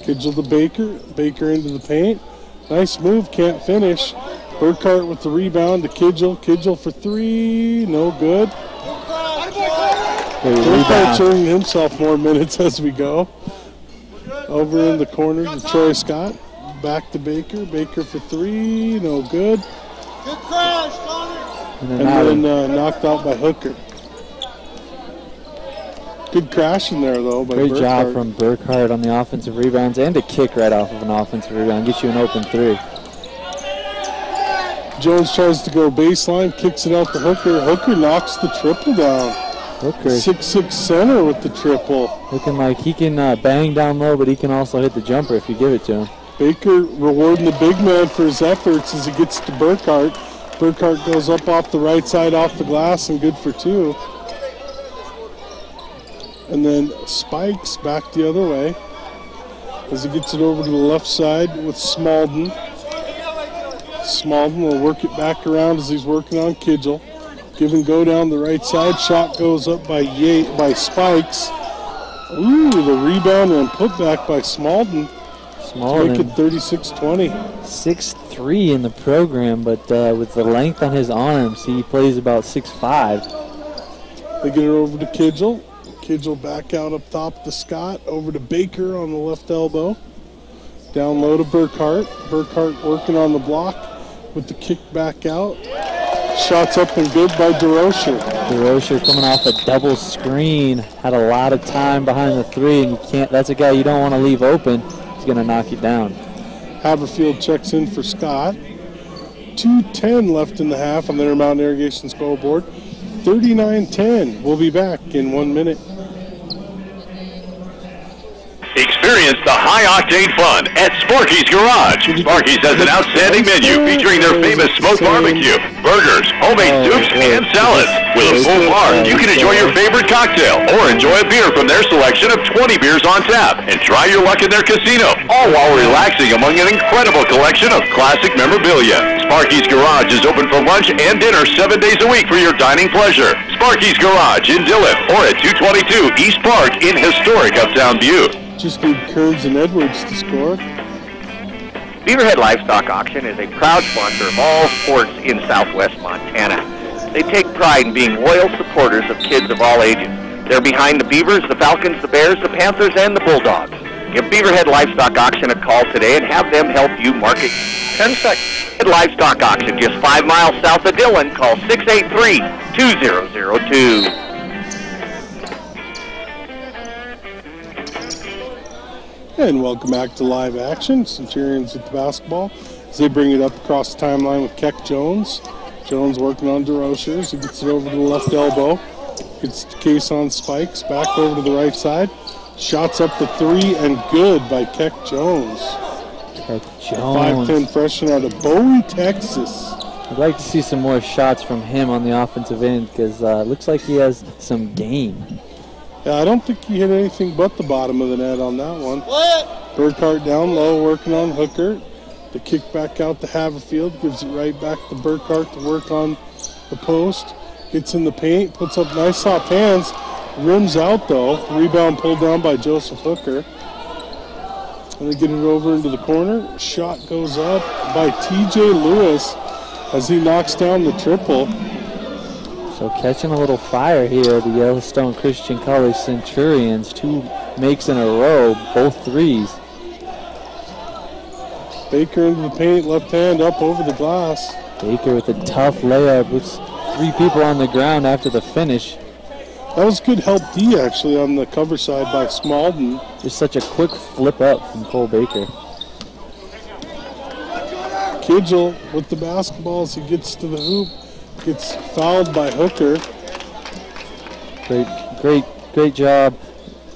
Speaker 1: Kidgel to Baker. Baker into the paint. Nice move, can't finish. Burkhart with the rebound to Kidgel. Kidgel for three, no good. Burkhart's earning himself more minutes as we go. Over in the corner to Troy Scott. Back to Baker. Baker for three, no good.
Speaker 10: Good crash, Connor.
Speaker 1: And then knocked out by Hooker. Good crash in there, though, by
Speaker 3: Great
Speaker 1: Burkhart.
Speaker 3: job from Burkhart on the offensive rebounds and a kick right off of an offensive rebound. Gets you an open three.
Speaker 1: Jones tries to go baseline, kicks it out to Hooker. Hooker knocks the triple down.
Speaker 3: Hooker.
Speaker 1: 6'6" center with the triple.
Speaker 3: Looking like he can bang down low, but he can also hit the jumper if you give it to him.
Speaker 1: Baker rewarding the big man for his efforts as he gets to Burkhart. Burkhart goes up off the right side off the glass and good for two. And then Spikes back the other way as he gets it over to the left side with Smalden. Smalden will work it back around as he's working on Kidgel. Give and go down the right side. Shot goes up by Spikes. Ooh, the rebound and putback by Smalden.
Speaker 3: Smalden.
Speaker 1: Make it 36-20.
Speaker 3: 6'3" in the program, but with the length on his arms, he plays about 6'5".
Speaker 1: They get it over to Kidgel. Kidgel back out up top to Scott. Over to Baker on the left elbow. Down low to Burkhart. Burkhart working on the block with the kick back out. Shots up and good by DeRocher.
Speaker 3: DeRocher coming off a double screen. Had a lot of time behind the three, and you can't. That's a guy you don't want to leave open. He's going to knock you down.
Speaker 1: Haverfield checks in for Scott. 2:10 left in the half on the Intermountain Irrigation scoreboard. 39-10. We'll be back in 1 minute.
Speaker 11: Experience the high-octane fun at Sparky's Garage. Sparky's has an outstanding menu featuring their famous smoked barbecue, burgers, homemade soups, and salads. With a full bar, you can enjoy your favorite cocktail or enjoy a beer from their selection of 20 beers on tap and try your luck in their casino, all while relaxing among an incredible collection of classic memorabilia. Sparky's Garage is open for lunch and dinner 7 days a week for your dining pleasure. Sparky's Garage in Dillon or at 222 East Park in historic Uptown Butte.
Speaker 1: Just need Kearns and Edwards to score.
Speaker 9: Beaverhead Livestock Auction is a proud sponsor of all sports in southwest Montana. They take pride in being loyal supporters of kids of all ages. They're behind the Beavers, the Falcons, the Bears, the Panthers, and the Bulldogs. Give Beaverhead Livestock Auction a call today and have them help you market 10 seconds. Livestock Auction just 5 miles south of Dillon. Call 683-2002.
Speaker 1: And welcome back to live action. Centurions with the basketball as they bring it up across the timeline with Keck Jones. Jones working on DeRochers. He gets it over to the left elbow. Gets the case on Spikes. Back over to the right side. Shots up the three and good by Keck Jones.
Speaker 3: Keck Jones.
Speaker 1: 5'10" freshman out of Bowie, Texas.
Speaker 3: I'd like to see some more shots from him on the offensive end because it looks like he has some game.
Speaker 1: Yeah, I don't think he hit anything but the bottom of the net on that one. Burkhart down low, working on Hooker. The kick back out to Haverfield, gives it right back to Burkhart to work on the post. Gets in the paint, puts up nice soft hands. Rims out though. Rebound pulled down by Joseph Hooker. And they get it over into the corner. Shot goes up by TJ Lewis as he knocks down the triple.
Speaker 3: So catching a little fire here, the Yellowstone Christian College Centurions. 2 makes in a row, both threes.
Speaker 1: Baker into the paint, left hand up over the glass.
Speaker 3: Baker with a tough layup. Puts 3 people on the ground after the finish.
Speaker 1: That was good help D actually on the cover side by Smalden.
Speaker 3: Just such a quick flip up from Cole Baker.
Speaker 1: Kidgel with the basketball as he gets to the hoop. Gets fouled by Hooker.
Speaker 3: Great job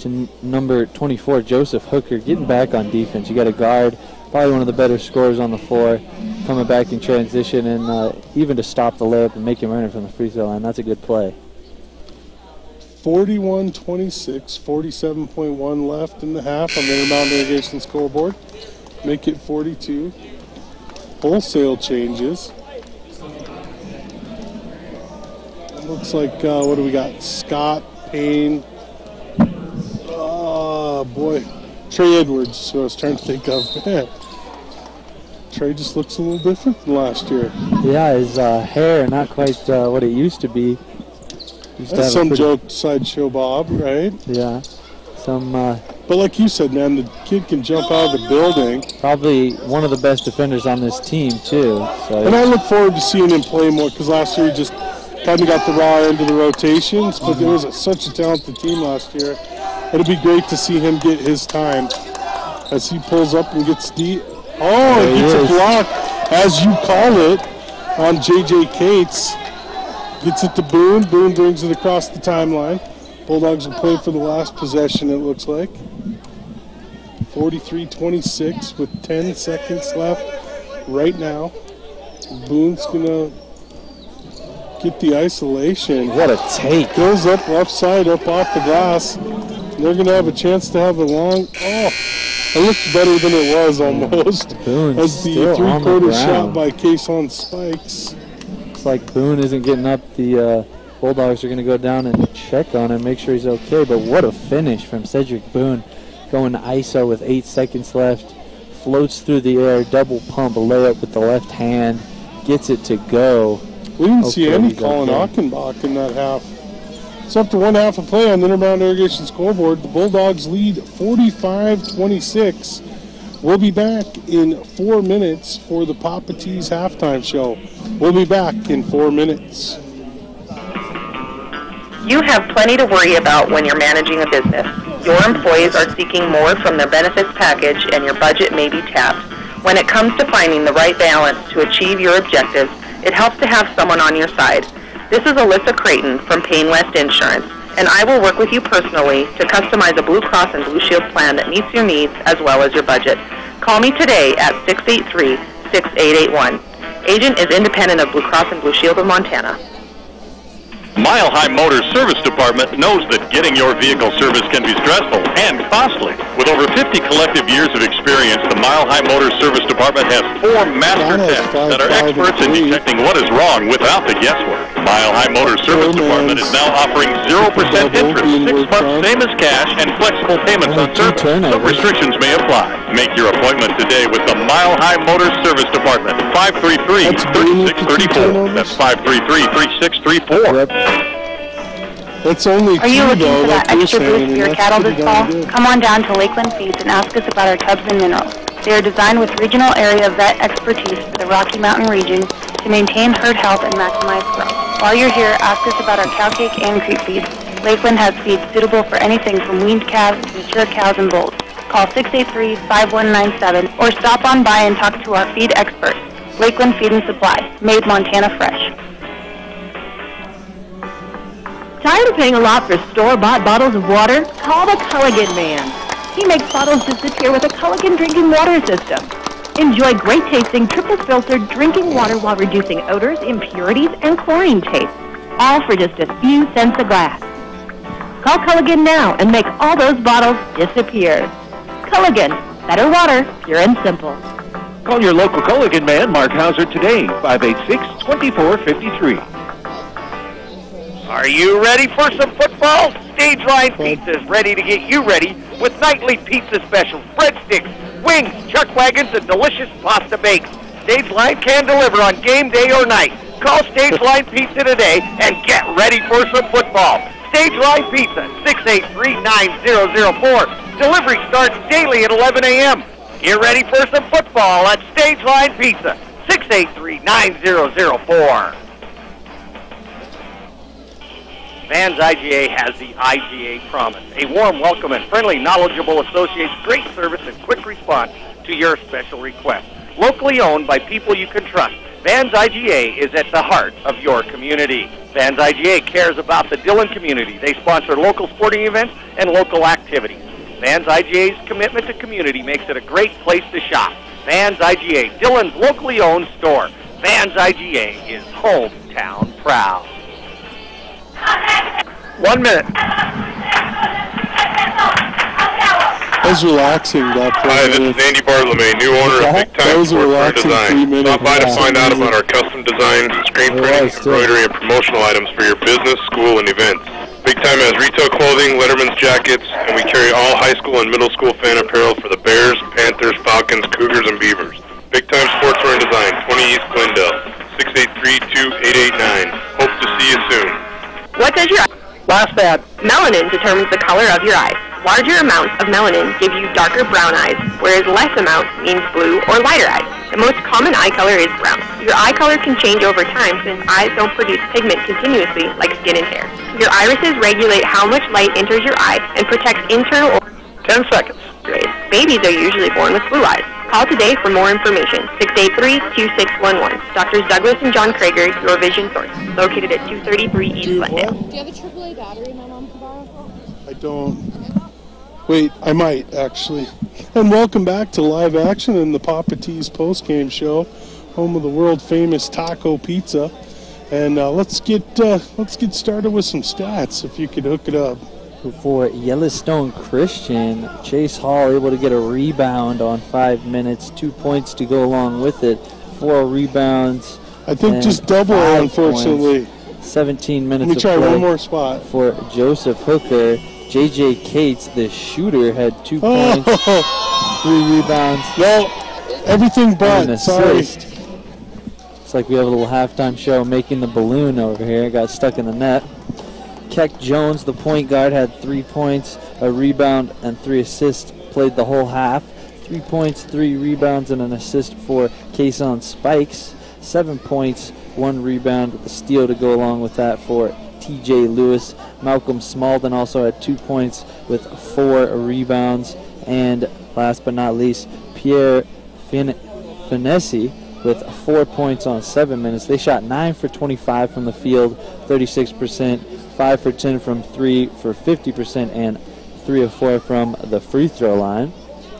Speaker 3: to number 24, Joseph Hooker, getting back on defense. You got a guard, probably one of the better scorers on the floor, coming back in transition, and even to stop the layup and make him earn it from the free throw line. That's a good play.
Speaker 1: 41-26, 47.1 left in the half on the Intermountain Irrigation scoreboard. Make it 42. Wholesale changes. Looks like, what do we got? Scott, Payne. Oh, boy. Trey Edwards, who I was trying to think of. Man. Trey just looks a little different than last year.
Speaker 3: Yeah, his hair not quite what it used to be.
Speaker 1: That's some joke, Sideshow Bob, right?
Speaker 3: Yeah.
Speaker 1: But like you said, man, the kid can jump out of the building.
Speaker 3: Probably one of the best defenders on this team, too. So
Speaker 1: and I look forward to seeing him play more, because last year he just kind of got the raw end of the rotations, but there was such a talented team last year. It'll be great to see him get his time as he pulls up and gets deep. Oh, and gets a block, as you call it, on J.J. Cates. Gets it to Boone. Boone brings it across the timeline. Bulldogs will play for the last possession, it looks like. 43-26 with 10 seconds left right now. Boone's going to get the isolation.
Speaker 3: What a take.
Speaker 1: Goes up left side, up off the glass. And they're going to have a chance to have a long, it looked better than it was almost.
Speaker 3: Boone's
Speaker 1: as the three-quarter shot by Cason Spikes.
Speaker 3: Looks like Boone isn't getting up. The Bulldogs are going to go down and check on him, make sure he's okay. But what a finish from Cedric Boone. Going to ISO with 8 seconds left. Floats through the air, double pump, layup with the left hand. Gets it to go.
Speaker 1: We didn't see any Colin Achenbach in that half. It's up to one half of play on the Intermountain Irrigation scoreboard. The Bulldogs lead 45-26. We'll be back in 4 minutes for the Papa T's halftime show. We'll be back in 4 minutes.
Speaker 12: You have plenty to worry about when you're managing a business. Your employees are seeking more from their benefits package, and your budget may be tapped. When it comes to finding the right balance to achieve your objectives, it helps to have someone on your side. This is Alyssa Creighton from Payne West Insurance, and I will work with you personally to customize a Blue Cross and Blue Shield plan that meets your needs as well as your budget. Call me today at 683-6881. Agent is independent of Blue Cross and Blue Shield of Montana.
Speaker 11: Mile High Motor Service Department knows that getting your vehicle service can be stressful and costly. With over 50 collective years of experience, the Mile High Motor Service Department has 4 master techs that are experts in detecting what is wrong without the guesswork. Mile High Motor Service Department is now offering 0% interest, 6 months same as cash, and flexible payments on service. Some restrictions may apply. Make your appointment today with the Mile High Motor Service Department, 533-3634. That's 533-3634.
Speaker 1: That's only
Speaker 4: Are you looking for that extra boost for your cattle this fall? Come on down to Lakeland Feeds and ask us about our tubs and minerals. They are designed with regional area vet expertise for the Rocky Mountain region to maintain herd health and maximize growth. While you're here, ask us about our cow cake and creep feeds. Lakeland has feeds suitable for anything from weaned calves to mature cows and bulls. Call 683-5197 or stop on by and talk to our feed experts. Lakeland Feed and Supply, made Montana fresh.
Speaker 13: Tired of paying a lot for store-bought bottles of water? Call the Culligan Man. He makes bottles disappear with a Culligan drinking water system. Enjoy great-tasting, triple-filtered drinking water while reducing odors, impurities, and chlorine taste, all for just a few cents a glass. Call Culligan now and make all those bottles disappear. Culligan, better water, pure and simple.
Speaker 14: Call your local Culligan Man, Mark Hauser, today, 586-2453.
Speaker 9: Are you ready for some football? Stage Line Pizza is ready to get you ready with nightly pizza specials, breadsticks, wings, chuck wagons, and delicious pasta bakes. Stage Line can deliver on game day or night. Call Stage Line Pizza today and get ready for some football. Stage Line Pizza, 683-9004. Delivery starts daily at 11 a.m. Get ready for some football at Stage Line Pizza, 683-9004. Vans IGA has the IGA promise. A warm welcome and friendly, knowledgeable associates, great service and quick response to your special request. locally owned by people you can trust. Vans IGA is at the heart of your community. Vans IGA cares about the Dillon community. They sponsor local sporting events and local activities. Vans IGA's commitment to community makes it a great place to shop. Vans IGA, Dillon's locally owned store. Vans IGA is hometown proud.
Speaker 15: 1 minute.
Speaker 1: That was relaxing, that.
Speaker 16: Hi, this is Andy Bartolome, new owner of Big Time Sportswear Design. Stop by to find out about our custom design, screen printing, embroidery, and promotional items for your business, school, and events. Big Time has retail clothing, Letterman's jackets, and we carry all high school and middle school fan apparel for the Bears, Panthers, Falcons, Cougars, and Beavers. Big Time Sportswear and Design, 20 East Glendale, 683-2889. Hope to see you soon.
Speaker 12: What does your
Speaker 15: last ad?
Speaker 12: Melanin determines the color of your eyes. Larger amounts of melanin give you darker brown eyes, whereas less amounts means blue or lighter eyes. The most common eye color is brown. Your eye color can change over time since eyes don't produce pigment continuously like skin and hair. Your irises regulate how much light enters your eye and protects internal organs.
Speaker 15: 10 seconds.
Speaker 12: Babies are usually born with blue eyes. Call today for more information. 683-2611. Doctors Douglas and John Krager, your vision source. Located at 233 East Glendale.
Speaker 17: Do you have a AAA battery my mom can borrow?
Speaker 1: I don't. Wait, I might, actually. And welcome back to Live Action in the Papa T's post-game show, home of the world-famous taco pizza. And let's get started with some stats, if you could hook it up.
Speaker 3: For Yellowstone Christian, Chase Hall able to get a rebound on 5 minutes, 2 points to go along with it, 4 rebounds.
Speaker 1: I think just double, unfortunately.
Speaker 3: Points, 17 minutes.
Speaker 1: Let me try one more spot.
Speaker 3: For Joseph Hooker. J.J. Cates, the shooter, had 2 points, 3 rebounds.
Speaker 1: Well, everything but,
Speaker 3: an assist. It's like we have a little halftime show making the balloon over here. Got stuck in the net. Keck Jones, the point guard, had 3 points, a rebound, and 3 assists. Played the whole half. 3 points, 3 rebounds, and an assist for Kason Spikes. 7 points, 1 rebound with a steal to go along with that for T.J. Lewis. Malcolm Smalden also had 2 points with 4 rebounds. And last but not least, Pierre Finessi with 4 points on 7 minutes. They shot 9 for 25 from the field, 36%, 5 for 10 from 3 for 50%, and 3 of 4 from the free throw line.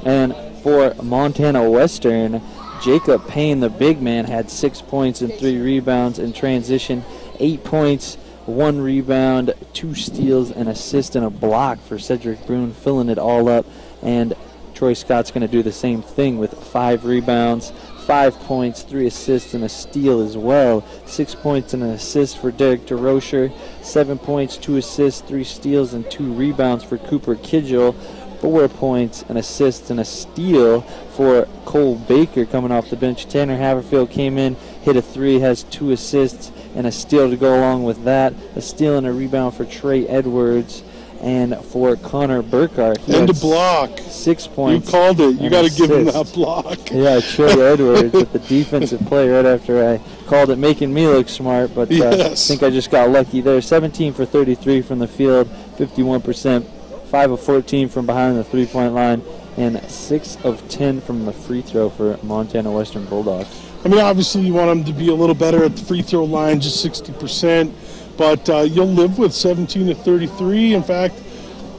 Speaker 3: And for Montana Western, Jacob Payne, the big man, had 6 points and 3 rebounds in transition, 8 points, 1 rebound, 2 steals, an assist, and a block for Cedric Brune, filling it all up. And Troy Scott's going to do the same thing with 5 rebounds, 5 points, 3 assists, and a steal as well. 6 points and an assist for Derek DeRocher, 7 points, 2 assists, 3 steals, and 2 rebounds for Cooper Kidgel. 4 points, an assist, and a steal for Cole Baker coming off the bench. Tanner Haverfield came in, hit a 3, has 2 assists, and a steal to go along with that. A steal and a rebound for Trey Edwards. And for Connor Burkhart,
Speaker 1: and a block.
Speaker 3: 6 points.
Speaker 1: You called it. You got to give him that block.
Speaker 3: Yeah, Trey Edwards with the defensive play right after I called it, making me look smart. But I think I just got lucky there. 17 for 33 from the field, 51%. 5 of 14 from behind the three-point line, and 6 of 10 from the free throw for Montana Western Bulldogs.
Speaker 1: I mean, obviously you want them to be a little better at the free throw line, just 60%, but you'll live with 17 to 33. In fact,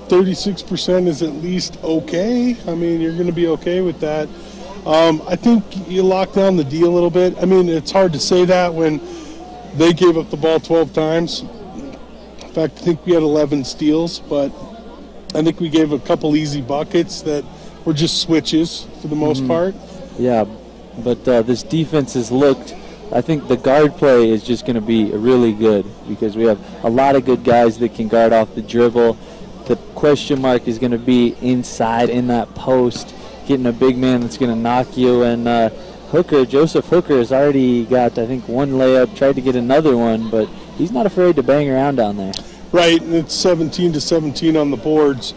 Speaker 1: 36% is at least okay. I mean, you're going to be okay with that. I think you lock down the D a little bit. I mean, it's hard to say that when they gave up the ball 12 times. In fact, I think we had 11 steals, but I think we gave a couple easy buckets that were just switches for the most part.
Speaker 3: Yeah, but this defense has looked, I think the guard play is just going to be really good because we have a lot of good guys that can guard off the dribble. The question mark is going to be inside in that post, getting a big man that's going to knock you. And Joseph Hooker has already got, I think, 1 layup, tried to get another one, but he's not afraid to bang around down there.
Speaker 1: Right, and it's 17 to 17 on the boards,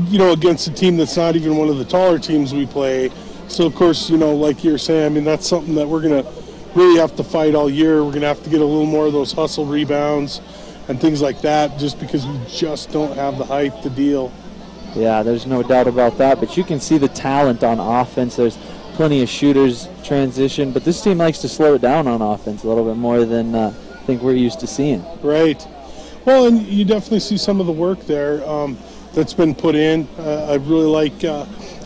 Speaker 1: you know, against a team that's not even one of the taller teams we play. So, of course, you know, like you're saying, I mean, that's something that we're going to really have to fight all year. We're going to have to get a little more of those hustle rebounds and things like that just because we just don't have the height to deal.
Speaker 3: Yeah, there's no doubt about that, but you can see the talent on offense. There's plenty of shooters transition, but this team likes to slow it down on offense a little bit more than I think we're used to seeing.
Speaker 1: Right. Well, and you definitely see some of the work there that's been put in. I really like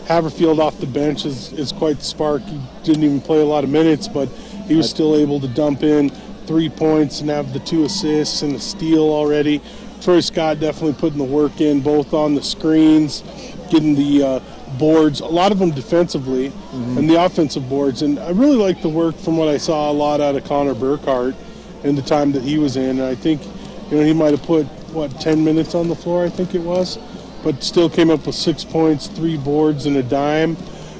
Speaker 1: Haverfield off the bench is quite the spark. He didn't even play a lot of minutes, but he was still able to dump in 3 points and have the 2 assists and a steal already. Troy Scott definitely putting the work in, both on the screens, getting the boards, a lot of them defensively, and the offensive boards. And I really like the work from what I saw a lot out of Connor Burkhart in the time that he was in. And I think, he might have put, 10 minutes on the floor, I think it was, but still came up with 6 points, 3 boards, and a dime,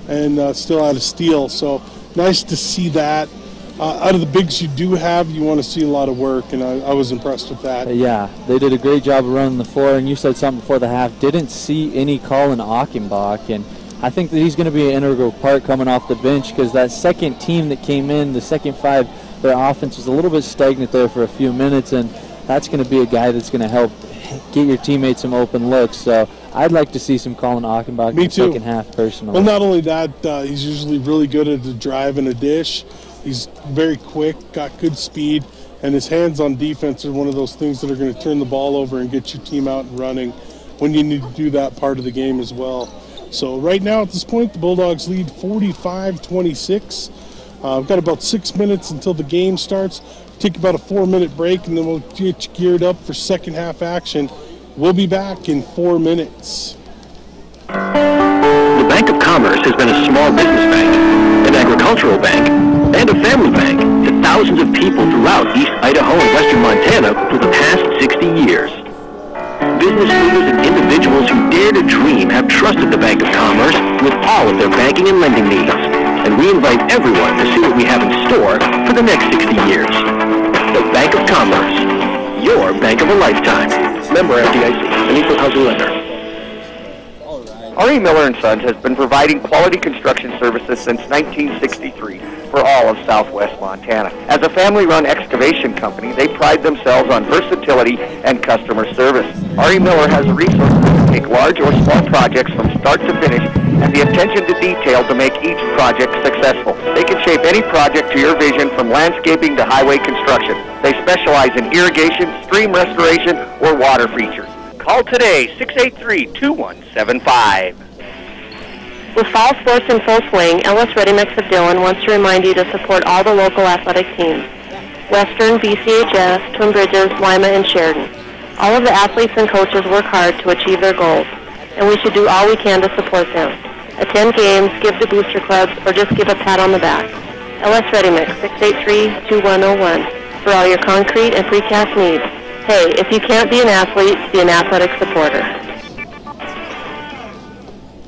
Speaker 1: and still had a steal. So nice to see that. Out of the bigs you do have, you want to see a lot of work, and I was impressed with that.
Speaker 3: Yeah, they did a great job of running the floor, and you said something before the half. Didn't see any Colin Achenbach, and I think that he's going to be an integral part coming off the bench, because that second team that came in, the second 5, their offense was a little bit stagnant there for a few minutes, and that's going to be a guy that's going to help get your teammates some open looks. So I'd like to see some Colin Achenbach in the second half personally.
Speaker 1: Well, not only that, he's usually really good at the drive and a dish. He's very quick, got good speed, and his hands on defense are one of those things that are going to turn the ball over and get your team out and running when you need to do that part of the game as well. So right now at this point, the Bulldogs lead 45-26. We've got about 6 minutes until the game starts. Take about a 4-minute break, and then we'll get you geared up for second half action. We'll be back in 4 minutes.
Speaker 9: The Bank of Commerce has been a small business bank, an agricultural bank, and a family bank to thousands of people throughout East Idaho and Western Montana for the past 60 years. Business leaders and individuals who dare to dream have trusted the Bank of Commerce with all of their banking and lending needs. And we invite everyone to see what we have in store for the next 60 years. The Bank of Commerce, your bank of a lifetime. Member FDIC, an equal housing lender.
Speaker 15: R.E. Miller & Sons has been providing quality construction services since 1963 for all of southwest Montana. As a family-run excavation company, they pride themselves on versatility and customer service. R.E. Miller has the resources to take large or small projects from start to finish and the attention to detail to make each project successful. They can shape any project to your vision, from landscaping to highway construction. They specialize in irrigation, stream restoration, or water features. Call today, 683-2175.
Speaker 13: With fall sports in full swing, Ellis Ready Mix of Dillon wants to remind you to support all the local athletic teams: Western, BCHS, Twin Bridges, Lima, and Sheridan. All of the athletes and coaches work hard to achieve their goals, and we should do all we can to support them. Attend games, give to booster clubs, or just give a pat on the back. Ellis Ready Mix, 683-2101, for all your concrete and precast needs. Hey, if you can't be an athlete, be an athletic supporter.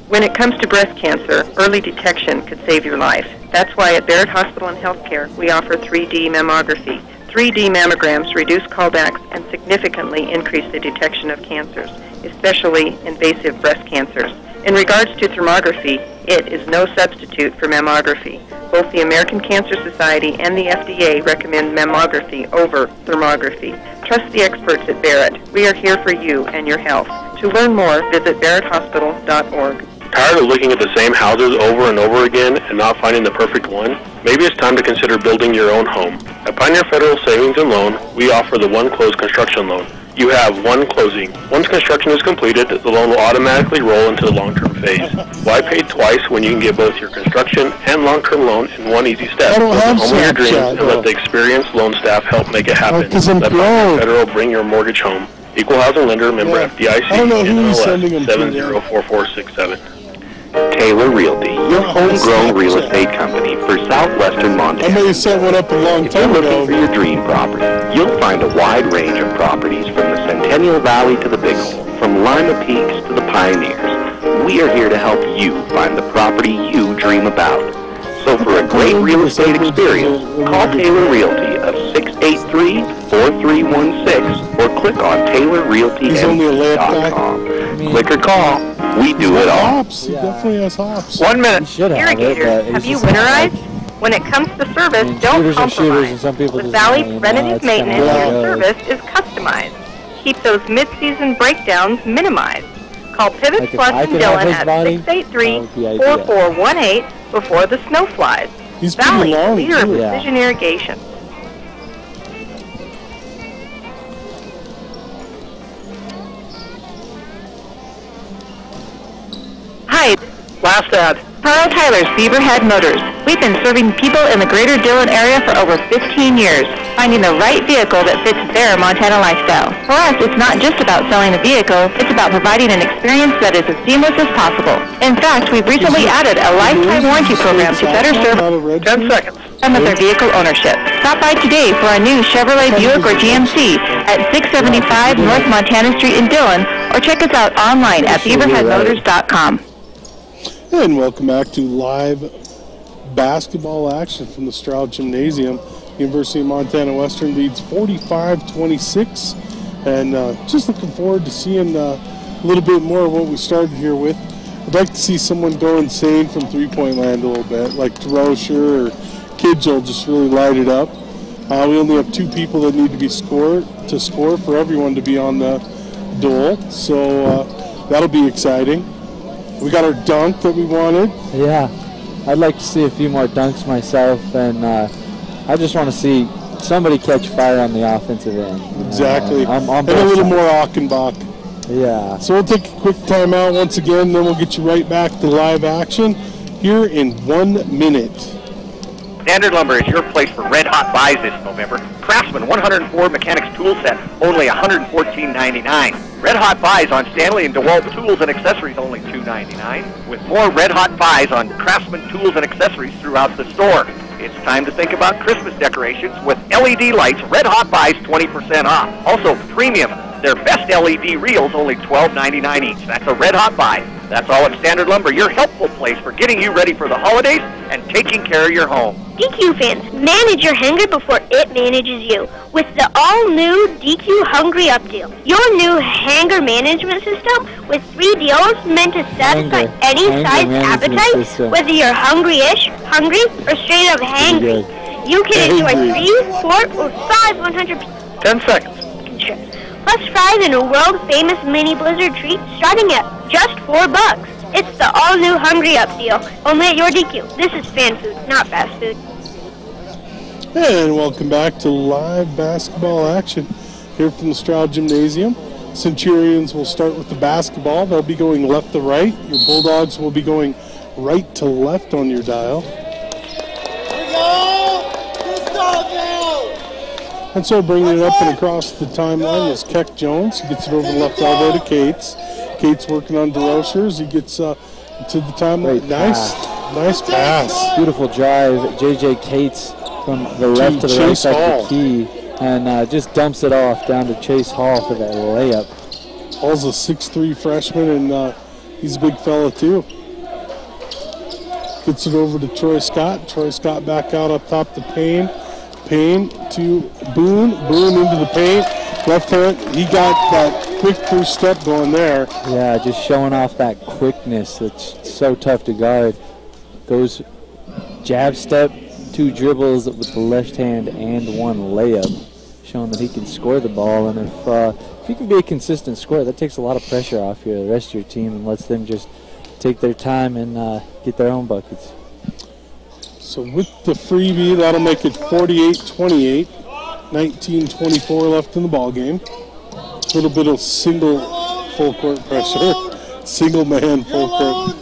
Speaker 12: When it comes to breast cancer, early detection could save your life. That's why at Barrett Hospital and Healthcare, we offer 3D mammography. 3D mammograms reduce callbacks and significantly increase the detection of cancers, especially invasive breast cancers. In regards to thermography, it is no substitute for mammography. Both the American Cancer Society and the FDA recommend mammography over thermography. Trust the experts at Barrett. We are here for you and your health. To learn more, visit barretthospital.org.
Speaker 16: Tired of looking at the same houses over and over again and not finding the perfect one? Maybe it's time to consider building your own home. At Pioneer Federal Savings and Loan, we offer the One Close Construction Loan. You have one closing. Once construction is completed, the loan will automatically roll into the long-term phase. Why pay twice when you can get both your construction and long-term loan in one easy step? Build the home of your dreams and let the experienced loan staff help make it happen. Let Pioneer Federal bring your mortgage home. Equal housing lender, member FDIC, NMLS 704467.
Speaker 9: Taylor Realty, your homegrown real estate company for southwestern Montana.
Speaker 1: I may have set one up a long time ago.
Speaker 9: If you're looking for your dream property, you'll find a wide range of properties from the Centennial Valley to the Big Hole, from Lima Peaks to the Pioneers. We are here to help you find the property you dream about. So for a great real estate experience, call Taylor Realty of 683-4316 or click on TaylorRealtyMD.com. Click or call. We do it all.
Speaker 1: Hops. He definitely has hops.
Speaker 12: 1 minute. Irrigators, have you winterized? When it comes to service, don't compromise. With Valley Preventative Maintenance, your service is customized. Keep those mid-season breakdowns minimized. Call Pivot Plus in Dillon at 683-4418 before the snow flies.
Speaker 1: He's
Speaker 12: Valley,
Speaker 1: pretty long,
Speaker 12: leader of
Speaker 1: too.
Speaker 12: precision irrigation. Hi.
Speaker 7: Last ad.
Speaker 12: Carl Tyler's Beaverhead Motors. We've been serving people in the greater Dillon area for over 15 years, finding the right vehicle that fits their Montana lifestyle. For us, it's not just about selling a vehicle, it's about providing an experience that is as seamless as possible. In fact, we've recently added a lifetime warranty program to better serve
Speaker 7: 10 seconds.
Speaker 12: some of their vehicle ownership. Stop by today for a new Chevrolet Buick or GMC at 675 North Montana Street in Dillon, or check us out online at beaverheadmotors.com.
Speaker 1: And welcome back to live basketball action from the Straugh Gymnasium. University of Montana Western leads 45-26. And just looking forward to seeing a little bit more of what we started here with. I'd like to see someone go insane from three-point land a little bit, like DeRocher or Kidgel just really light it up. We only have 2 people that need to score for everyone to be on the duel. So that'll be exciting. We got our dunk that we wanted.
Speaker 3: Yeah, I'd like to see a few more dunks myself, and I just want to see somebody catch fire on the offensive end.
Speaker 1: Exactly.
Speaker 3: And
Speaker 1: a little more Achenbach.
Speaker 3: Yeah.
Speaker 1: So we'll take a quick timeout once again, then we'll get you right back to live action here in 1 minute.
Speaker 15: Standard Lumber is your place for red-hot buys this November. Craftsman 104 Mechanics tool set, only $114.99. Red-hot buys on Stanley and DeWalt tools and accessories, only $2.99. With more red-hot buys on Craftsman tools and accessories throughout the store. It's time to think about Christmas decorations with LED lights. Red-hot buys 20% off. Also, Premium, their best LED reels, only $12.99 each. That's a red-hot buy. That's all at Standard Lumber, your helpful place for getting you ready for the holidays and taking care of your home.
Speaker 18: DQ fans, manage your hanger before it manages you with the all-new DQ Hungry Up deal. Your new hanger management system with 3 deals meant to satisfy any size appetite, whether you're hungry-ish, hungry, or straight up hangry. You can enjoy 3, 4, or 5 100%
Speaker 7: 10 seconds.
Speaker 18: plus fries and a world-famous mini blizzard treat starting at just $4. It's the all-new Hungry Up deal, only at your DQ. This is fan food, not fast food.
Speaker 1: And welcome back to live basketball action here from the Straugh Gymnasium. Centurions will start with the basketball. They'll be going left to right. Your Bulldogs will be going right to left on your dial.
Speaker 10: Here we go! This dog now!
Speaker 1: And so bringing it up and across the timeline is Keck Jones. He gets it over the left elbow to Cates. Cates working on DeRocher as he gets to the timeline. Nice pass.
Speaker 3: Beautiful drive. J.J. Cates from the left to the right side of the key, and just dumps it off down to Chase Hall for that layup.
Speaker 1: Hall's a 6'3" freshman, and he's a big fella too. Gets it over to Troy Scott. Troy Scott back out up top to Payne. Payne to Boone. Boone into the paint. Left hand. He got that quick first step going there.
Speaker 3: Yeah, just showing off that quickness that's so tough to guard. Goes jab step, 2 dribbles with the left hand and 1 layup, showing that he can score the ball. And if he can be a consistent scorer, that takes a lot of pressure off the rest of your team and lets them just take their time and get their own buckets.
Speaker 1: So with the freebie, that'll make it 48-28. 19-24 left in the ball game. A little bit of single full court pressure. Single man full court.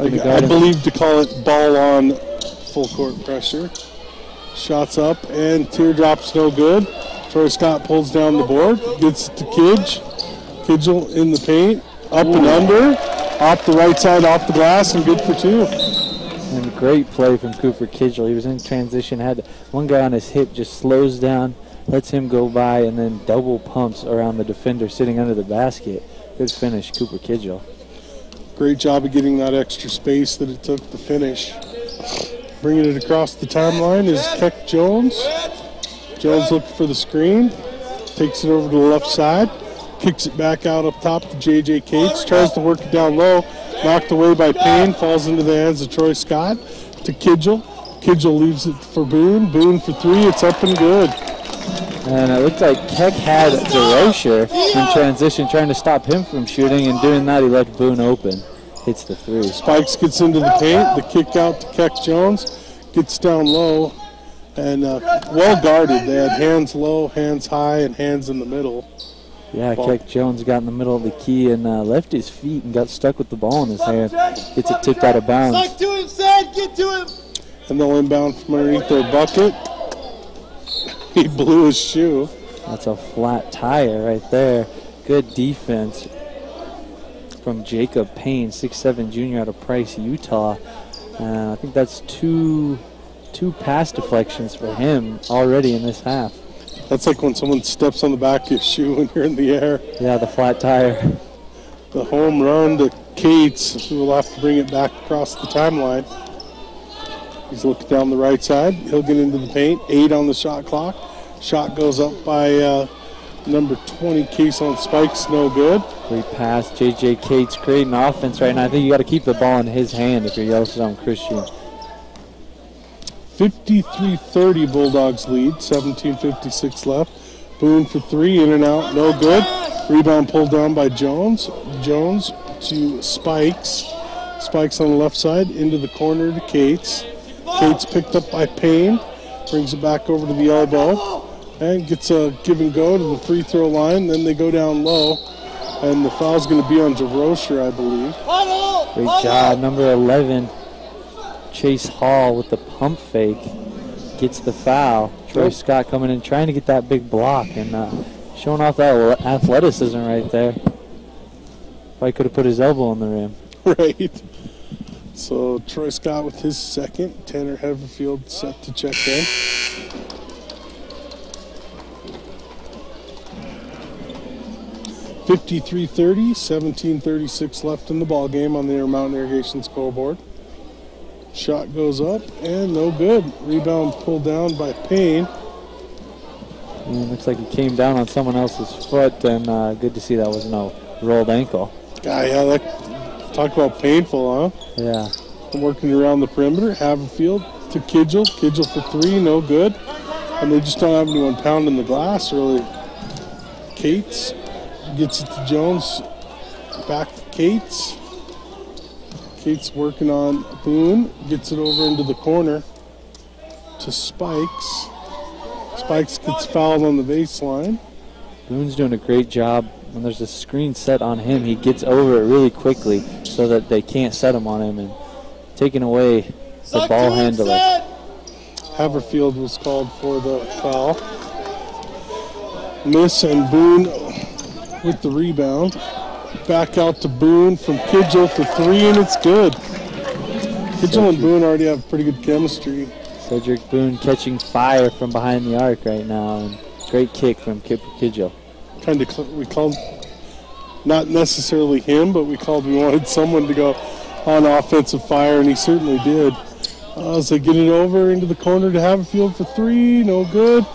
Speaker 1: I believe to call it ball on full court pressure. Shots up and teardrops no good. Troy Scott pulls down the board. Gets it to Kidge. Kidgel in the paint. Up and under. Off the right side, off the glass, and good for 2.
Speaker 3: And great play from Cooper Kidgel. He was in transition, had one guy on his hip, just slows down, lets him go by, and then double pumps around the defender sitting under the basket. Good finish, Cooper Kidgel.
Speaker 1: Great job of getting that extra space that it took to finish. Bringing it across the timeline is Keck Jones. Jones looking for the screen. Takes it over to the left side. Kicks it back out up top to J.J. Cates. Tries to work it down low. Knocked away by Payne. Falls into the hands of Troy Scott to Kidgel. Kidgel leaves it for Boone. Boone for 3. It's up and good.
Speaker 3: And it looked like Keck had DeRocher in transition, trying to stop him from shooting, and doing that he left Boone open. Hits the three.
Speaker 1: Spikes gets into the paint. The kick out to Keck Jones. Gets down low and well guarded. They had hands low, hands high, and hands in the middle.
Speaker 3: Yeah, Keck Jones got in the middle of the key and left his feet and got stuck with the ball in his hand. Gets it tipped out of bounds.
Speaker 10: Suck to him, Sid! Get to him!
Speaker 1: And they'll inbound from underneath their bucket. He blew his shoe.
Speaker 3: That's a flat tire right there. Good defense from Jacob Payne, 6'7" junior out of Price, Utah. I think that's two pass deflections for him already in this half.
Speaker 1: That's like when someone steps on the back of your shoe when you're in the air.
Speaker 3: Yeah, the flat tire.
Speaker 1: The home run to Cates, who will have to bring it back across the timeline. He's looking down the right side. He'll get into the paint. 8 on the shot clock. Shot goes up by number 20, Case on Spikes, no good.
Speaker 3: Great pass. J.J. Cates creating offense right now. I think you got to keep the ball in his hand if you're Yellowstone Christian.
Speaker 1: 53-30 Bulldogs lead. 17:56 left. Boone for 3, in and out, no good. Rebound pulled down by Jones. Jones to Spikes. Spikes on the left side, into the corner to Cates. Cates picked up by Payne. Brings it back over to the elbow. And gets a give and go to the free throw line. Then they go down low. And the foul's going to be on DeRocher, I believe.
Speaker 3: Great job. Number 11, Chase Hall with the pump fake. Gets the foul. Troy Scott coming in trying to get that big block and showing off that athleticism right there. Probably could have put his elbow on the rim.
Speaker 1: Right. So Troy Scott with his second. Tanner Haverfield set to check in. (53-30), 17:36 left in the ball game on the Intermountain Irrigation scoreboard. Shot goes up and no good. Rebound pulled down by Payne.
Speaker 3: And looks like he came down on someone else's foot, and good to see that wasn't a rolled ankle.
Speaker 1: Yeah, talk about painful, huh?
Speaker 3: Yeah.
Speaker 1: Working around the perimeter. Haverfield to Kidgel. Kidgel for 3, no good. And they just don't have anyone pounding the glass, really. Cates gets it to Jones. Back to Cates. Cates working on Boone. Gets it over into the corner to Spikes. Spikes gets fouled on the baseline.
Speaker 3: Boone's doing a great job. When there's a screen set on him, he gets over it really quickly so that they can't set him on him and taking away the ball handler.
Speaker 1: Haverfield was called for the foul. Miss and Boone with the rebound. Back out to Boone from Kidgel for 3, and it's good. Kidgel and Boone already have pretty good chemistry.
Speaker 3: Cedric Boone catching fire from behind the arc right now, and great kick from Kidgel.
Speaker 1: We called, not necessarily him, but we wanted someone to go on offensive fire, and he certainly did. As they get it over into the corner to Haverfield for 3, no good.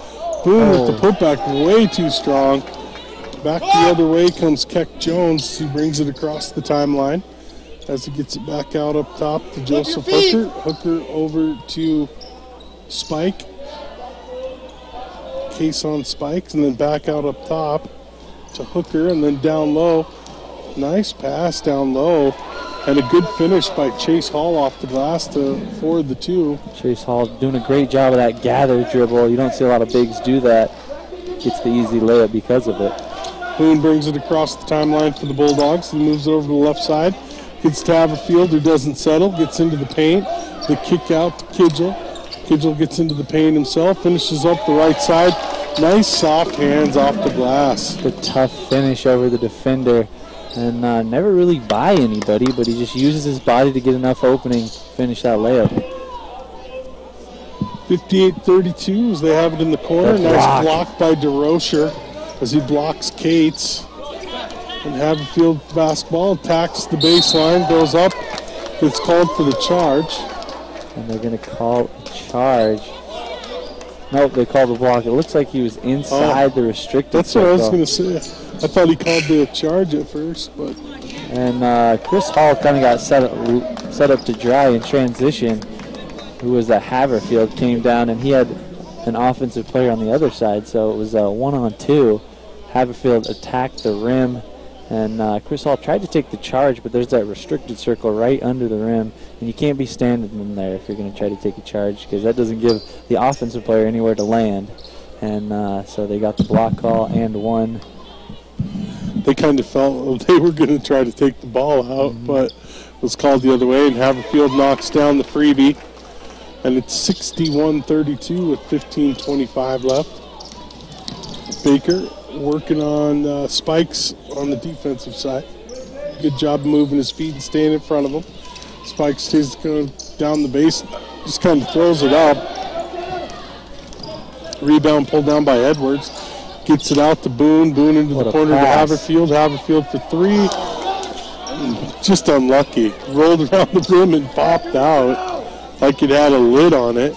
Speaker 1: Boone with the putback, way too strong. Back the other way comes Keck Jones. He brings it across the timeline as he gets it back out up top to Joseph Hooker. Hooker over to Spike. Case on Spikes, and then back out up top to Hooker, and then down low. Nice pass down low. And a good finish by Chase Hall off the glass to forward the 2.
Speaker 3: Chase Hall doing a great job of that gather dribble. You don't see a lot of bigs do that. Gets the easy layup because of it.
Speaker 1: Boone brings it across the timeline for the Bulldogs. He moves it over to the left side. Gets to Haverfield, who doesn't settle. Gets into the paint. The kick out to Kidgel. Kidgel gets into the paint himself. Finishes up the right side. Nice soft hands off the glass.
Speaker 3: The tough finish over the defender. And never really by anybody, but he just uses his body to get enough opening to finish that layup.
Speaker 1: 58-32 as they have it in the corner. Nice block by DeRocher as he blocks Cates. And Haverfield basketball attacks the baseline, goes up. It's called for the charge.
Speaker 3: And they're going to call a charge. Nope, they called the block. It looks like he was inside the restricted
Speaker 1: circle. That's what I was going to say. I thought he called the charge at first, but.
Speaker 3: And Chris Hall kind of got set up to dry in transition. Who was at Haverfield, came down, and he had an offensive player on the other side, so it was a 1-on-2. Haverfield attacked the rim And Chris Hall tried to take the charge, but there's that restricted circle right under the rim, and you can't be standing in there if you're going to try to take a charge, because that doesn't give the offensive player anywhere to land. And so they got the block call and one.
Speaker 1: They kind of felt they were going to try to take the ball out, but it was called the other way, and Haverfield knocks down the freebie. And it's 61-32 with 15:25 left. Baker working on Spikes on the defensive side. Good job moving his feet and staying in front of him. Spikes stays going down the base, just kind of throws it up. Rebound pulled down by Edwards. Gets it out to Boone. Boone into the corner to Haverfield. Haverfield for three. Just unlucky. Rolled around the rim and popped out like it had a lid on it.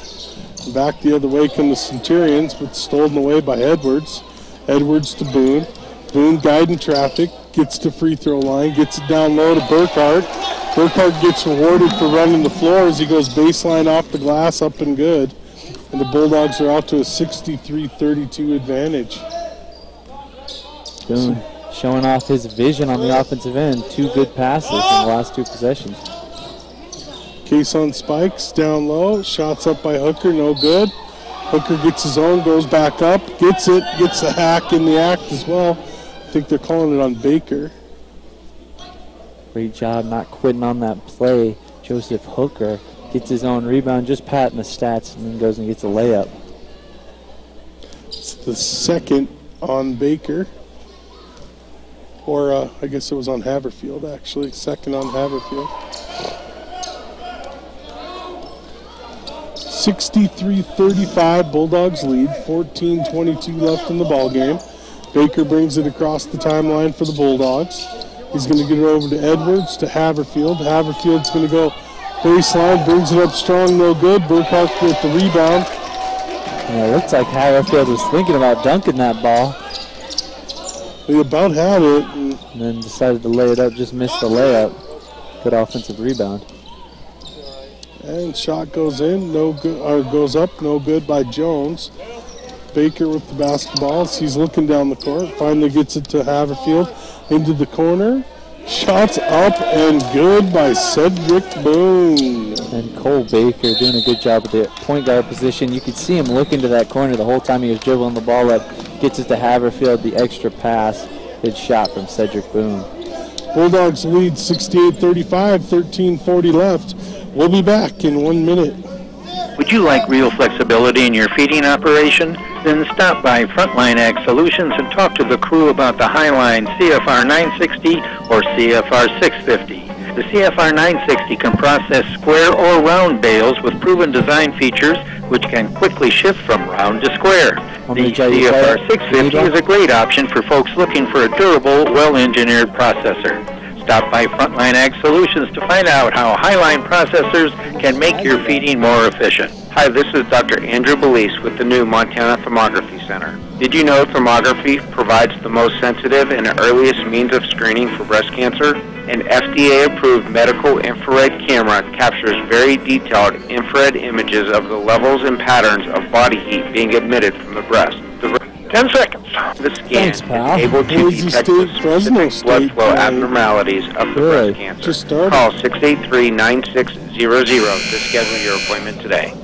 Speaker 1: Back the other way come the Centurions, but stolen away by Edwards. Edwards to Boone. Boone guiding traffic. Gets to free throw line. Gets it down low to Burkhardt. Burkhardt gets rewarded for running the floor as he goes baseline off the glass, up and good. And the Bulldogs are out to a 63-32 advantage.
Speaker 3: Boone showing off his vision on the offensive end. 2 good passes in the last 2 possessions.
Speaker 1: Case on Spikes, down low. Shots up by Hooker, no good. Hooker gets his own, goes back up, gets it, gets a hack in the act as well. I think they're calling it on Baker.
Speaker 3: Great job not quitting on that play. Joseph Hooker gets his own rebound, just patting the stats, and then goes and gets a layup.
Speaker 1: It's the second on Baker. Or I guess it was on Haverfield, actually. Second on Haverfield. 63-35, Bulldogs lead. 14:22 left in the ball game. Baker brings it across the timeline for the Bulldogs. He's going to get it over to Edwards, to Haverfield. Haverfield's going to go baseline, brings it up strong, no good. Burkhardt with the rebound.
Speaker 3: Yeah, it looks like Haverfield was thinking about dunking that ball.
Speaker 1: He about had it.
Speaker 3: And then decided to lay it up, just missed the layup. Good offensive rebound.
Speaker 1: And shot goes in, no good, or goes up, no good by Jones. Baker with the basketball. He's looking down the court. Finally gets it to Haverfield into the corner. Shots up and good by Cedric Boone.
Speaker 3: And Cole Baker doing a good job with the point guard position. You could see him look into that corner the whole time he was dribbling the ball up. Gets it to Haverfield, the extra pass. Good shot from Cedric Boone.
Speaker 1: Bulldogs lead 68-35, 13:40 left. We'll be back in 1 minute.
Speaker 2: Would you like real flexibility in your feeding operation? Then stop by Frontline Ag Solutions and talk to the crew about the Highline CFR 960 or CFR 650. The CFR 960 can process square or round bales with proven design features which can quickly shift from round to square. The CFR 650 is a great option for folks looking for a durable, well-engineered processor. Stop by Frontline Ag Solutions to find out how Highline processors can make your feeding more efficient.
Speaker 19: Hi, this is Dr. Andrew Belise with the new Montana Thermography Center. Did you know thermography provides the most sensitive and earliest means of screening for breast cancer? An FDA-approved medical infrared camera captures very detailed infrared images of the levels and patterns of body heat being emitted from the breast. 10 seconds. The scan is able to detect the specific blood flow abnormalities of the breast cancer. Call 683-9600 to schedule your appointment today.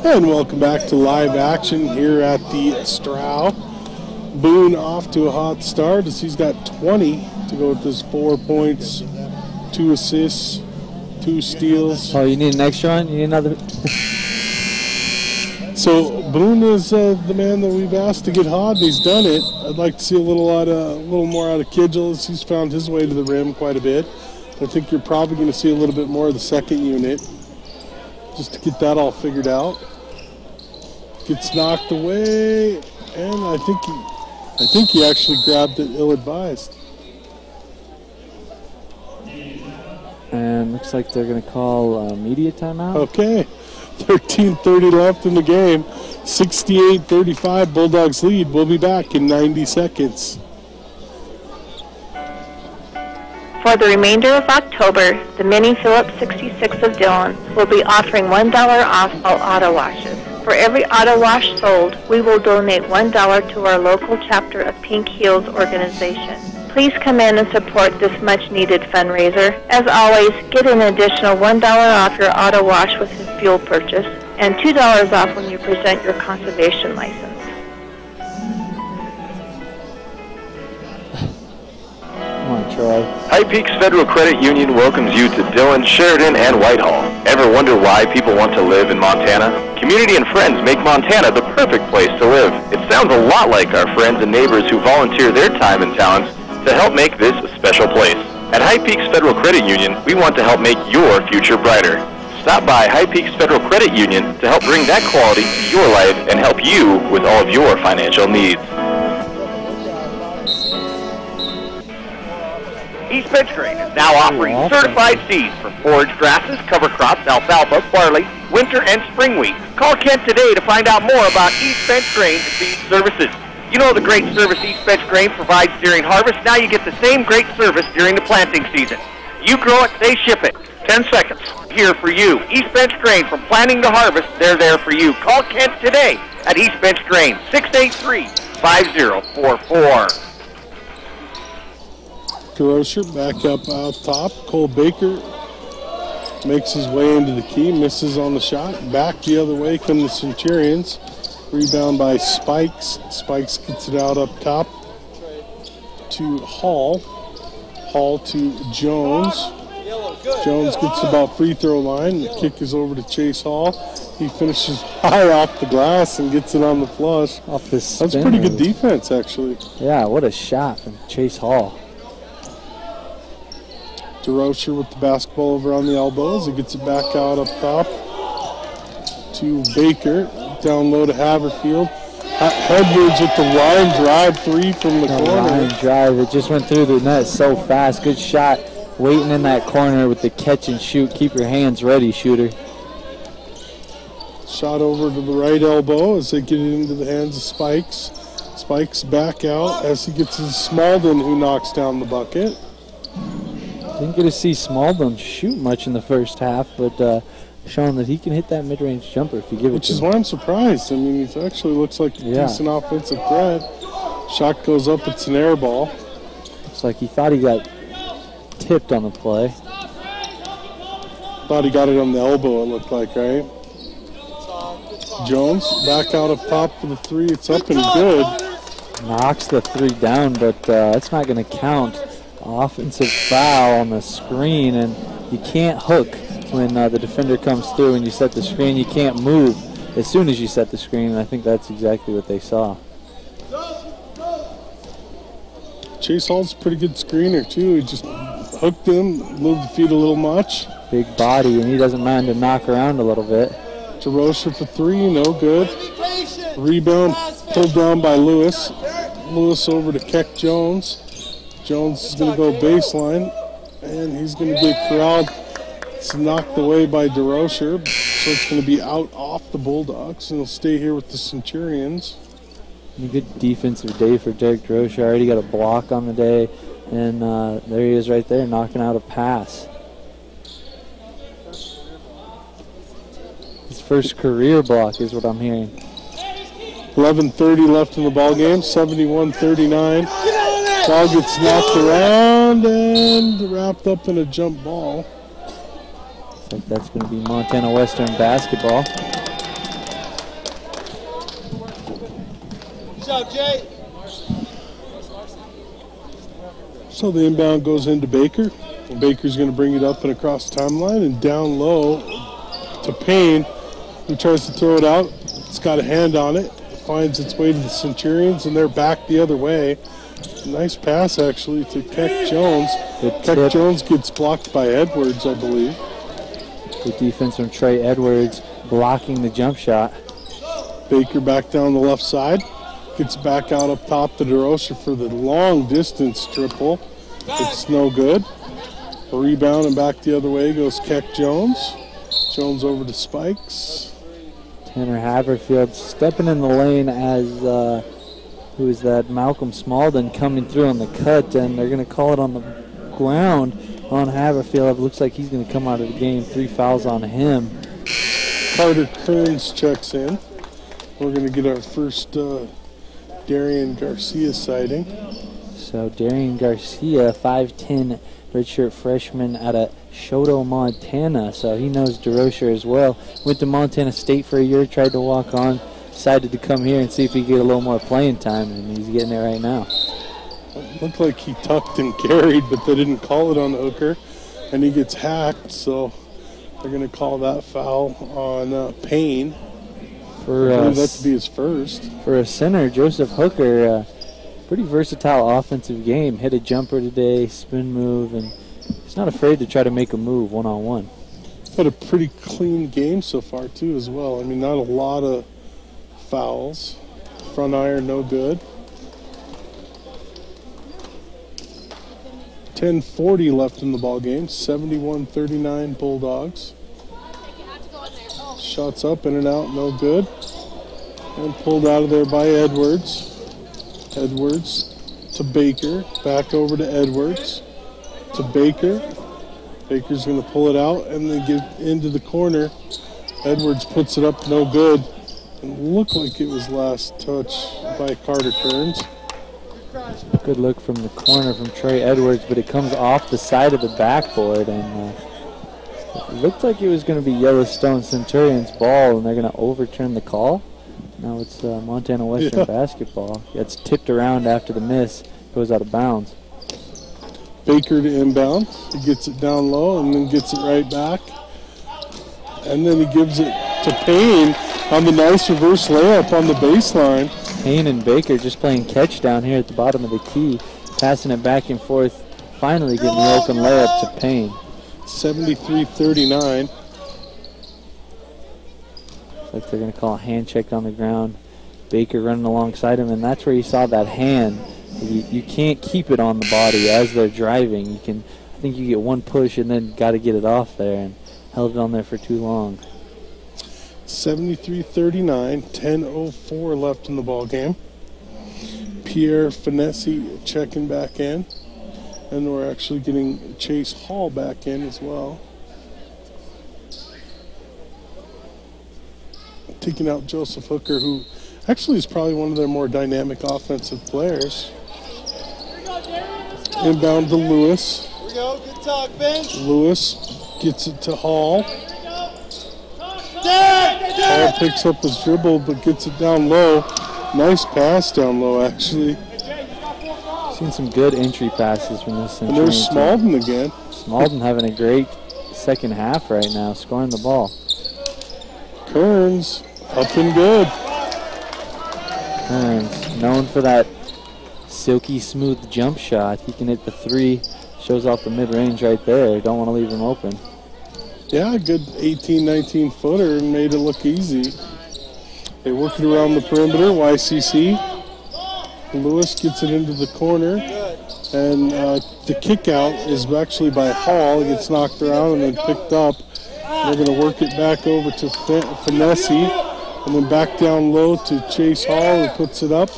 Speaker 1: And welcome back to live action here at the Straugh. Boone off to a hot start as he's got 20 to go with his 4 points, 2 assists, 2 steals.
Speaker 3: Oh, you need an extra one? You need another?
Speaker 1: So Boone is the man that we've asked to get hot, and he's done it. I'd like to see a little more out of Kidgel as he's found his way to the rim quite a bit. I think you're probably going to see a little bit more of the second unit just to get that all figured out. Gets knocked away, and I think he actually grabbed it ill-advised.
Speaker 3: And looks like they're going to call media timeout.
Speaker 1: Okay. 13:30 left in the game. 68-35, Bulldogs lead. We'll be back in 90 seconds.
Speaker 5: For the remainder of October, the Mini Phillips 66 of Dillon will be offering $1 off all auto washes. For every auto wash sold, we will donate $1 to our local chapter of Pink Heels organization.
Speaker 12: Please come in and support this much-needed fundraiser. As always, get an additional $1 off your auto wash with his fuel purchase and $2 off when you present your conservation license.
Speaker 6: High Peaks Federal Credit Union welcomes you to Dillon, Sheridan, and Whitehall. Ever wonder why people want to live in Montana? Community and friends make Montana the perfect place to live. It sounds a lot like our friends and neighbors who volunteer their time and talents to help make this a special place. At High Peaks Federal Credit Union, we want to help make your future brighter. Stop by High Peaks Federal Credit Union to help bring that quality to your life and help you with all of your financial needs.
Speaker 15: East Bench Grain is now offering certified seeds for forage grasses, cover crops, alfalfa, barley, winter and spring wheat. Call Kent today to find out more about East Bench Grain seed services. You know the great service East Bench Grain provides during harvest. Now you get the same great service during the planting season. You grow it, they ship it. 10 seconds. Here for you. East Bench Grain, from planting to harvest, they're there for you. Call Kent today at East Bench Grain, 683-5044.
Speaker 1: DeRocher back up out top. Cole Baker makes his way into the key, misses on the shot. Back the other way come the Centurions. Rebound by Spikes. Spikes gets it out up top to Hall. Hall to Jones. Jones gets about free throw line. The kick is over to Chase Hall. He finishes high off the glass and gets it on the flush.
Speaker 3: Off the spin.
Speaker 1: That's pretty good defense, actually.
Speaker 3: Yeah, what a shot from Chase Hall.
Speaker 1: DeRocher with the basketball over on the elbows. He gets it back out up top to Baker. Down low to Haverfield. Edwards with the line drive three from the corner.
Speaker 3: Line drive. It just went through the net so fast. Good shot. Waiting in that corner with the catch and shoot. Keep your hands ready, shooter.
Speaker 1: Shot over to the right elbow as they get it into the hands of Spikes. Spikes back out as he gets to Smalden, who knocks down the bucket.
Speaker 3: Didn't get to see Smalden shoot much in the first half, but showing that he can hit that mid-range jumper if you give it to him.
Speaker 1: Which is why I'm surprised. I mean, he actually looks like a decent offensive threat. Shot goes up, it's an air ball.
Speaker 3: Looks like he thought he got tipped on the play.
Speaker 1: Thought he got it on the elbow, it looked like, right? Jones back out up top for the three. It's up and good.
Speaker 3: Knocks the three down, but it's not going to count. Offensive foul on the screen, and you can't hook when the defender comes through and you set the screen. You can't move as soon as you set the screen, and I think that's exactly what they saw.
Speaker 1: Chase Hall's a pretty good screener, too. He just hooked him, moved the feet a little much.
Speaker 3: Big body, and he doesn't mind to knock around a little bit.
Speaker 1: DeRocher for three, no good. Rebound pulled down by Lewis. Lewis over to Keck Jones. Jones is going to go baseline, and he's going to get corralled. It's knocked away by DeRocher, so it's going to be out off the Bulldogs, and he'll stay here with the Centurions.
Speaker 3: A good defensive day for Derek DeRocher. Already got a block on the day, and there he is right there, knocking out a pass. His first career block is what I'm hearing.
Speaker 1: 11:30 left in the ball game, 71-39. Ball gets knocked around and wrapped up in a jump ball.
Speaker 3: Looks like that's going to be Montana Western basketball.
Speaker 10: Good job, Jay.
Speaker 1: So the inbound goes into Baker. And Baker's going to bring it up and across the timeline and down low to Payne, who tries to throw it out. It's got a hand on it. It finds its way to the Centurions, and they're back the other way. Nice pass, actually, to Keck Jones. Keck Jones gets blocked by Edwards, I believe.
Speaker 3: Good defense from Trey Edwards, blocking the jump shot.
Speaker 1: Baker back down the left side. Gets back out up top to DeRocher for the long distance triple. It's no good. A rebound and back the other way goes Keck Jones. Jones over to Spikes.
Speaker 3: Tanner Haverfield stepping in the lane as, who is that, Malcolm Smalden coming through on the cut, and they're going to call it on the ground on Haverfield. It looks like he's going to come out of the game. 3 fouls on him.
Speaker 1: Carter Kearns checks in. We're going to get our first Darian Garcia sighting.
Speaker 3: So Darian Garcia, 5'10", redshirt freshman out of Choteau, Montana. So he knows DeRocher as well. Went to Montana State for a year, tried to walk on, decided to come here and see if he could get a little more playing time, and he's getting it right now.
Speaker 1: It looked like he tucked and carried, but they didn't call it on the hooker, and he gets hacked, so they're going to call that foul on Payne.
Speaker 3: For
Speaker 1: that to be his first.
Speaker 3: For a center, Joseph Hooker, pretty versatile offensive game. Hit a jumper today, spin move, and he's not afraid to try to make a move one-on-one.
Speaker 1: Had a pretty clean game so far, too, as well. I mean, not a lot of fouls. Front iron, no good. 10:40 left in the ball game. 71-39 Bulldogs. Shots up, in and out, no good. And pulled out of there by Edwards. Edwards to Baker. Back over to Edwards. To Baker. Baker's going to pull it out and then get into the corner. Edwards puts it up, no good. It looked like it was last touch by Carter Kearns.
Speaker 3: Good look from the corner from Trey Edwards, but it comes off the side of the backboard, and it looked like it was going to be Yellowstone Centurions ball, and they're going to overturn the call. Now it's Montana Western basketball. It's tipped around after the miss, goes out of bounds.
Speaker 1: Baker to inbound. He gets it down low and then gets it right back. And then he gives it to Payne on the nice reverse layup on the baseline.
Speaker 3: Payne and Baker just playing catch down here at the bottom of the key, passing it back and forth, finally getting the open layup to Payne.
Speaker 1: 73-39.
Speaker 3: Looks like they're going to call a hand check on the ground. Baker running alongside him, and that's where you saw that hand. You can't keep it on the body as they're driving. I think you get one push and then got to get it off there, and held it on there for too long.
Speaker 1: 73-39, 10:04 left in the ball game. Pierre Finessi checking back in, and we're actually getting Chase Hall back in as well. Taking out Joseph Hooker, who actually is probably one of their more dynamic offensive players. Inbound to Lewis.
Speaker 10: Here we go, good talk, bench.
Speaker 1: Lewis gets it to Hall. Hall picks up his dribble but gets it down low. Nice pass down low, actually.
Speaker 3: Seen some good entry passes from this.
Speaker 1: And there's Smalden again.
Speaker 3: Smalden having a great second half right now, scoring the ball.
Speaker 1: Kearns up and good.
Speaker 3: Kearns, known for that silky smooth jump shot. He can hit the three, shows off the mid-range right there. Don't want to leave him open.
Speaker 1: Yeah, a good 18, 19 footer and made it look easy. They work it around the perimeter, YCC. Lewis gets it into the corner, and the kick out is actually by Hall. It gets knocked around and then picked up. They're going to work it back over to Finessi, and then back down low to Chase Hall, who puts it up.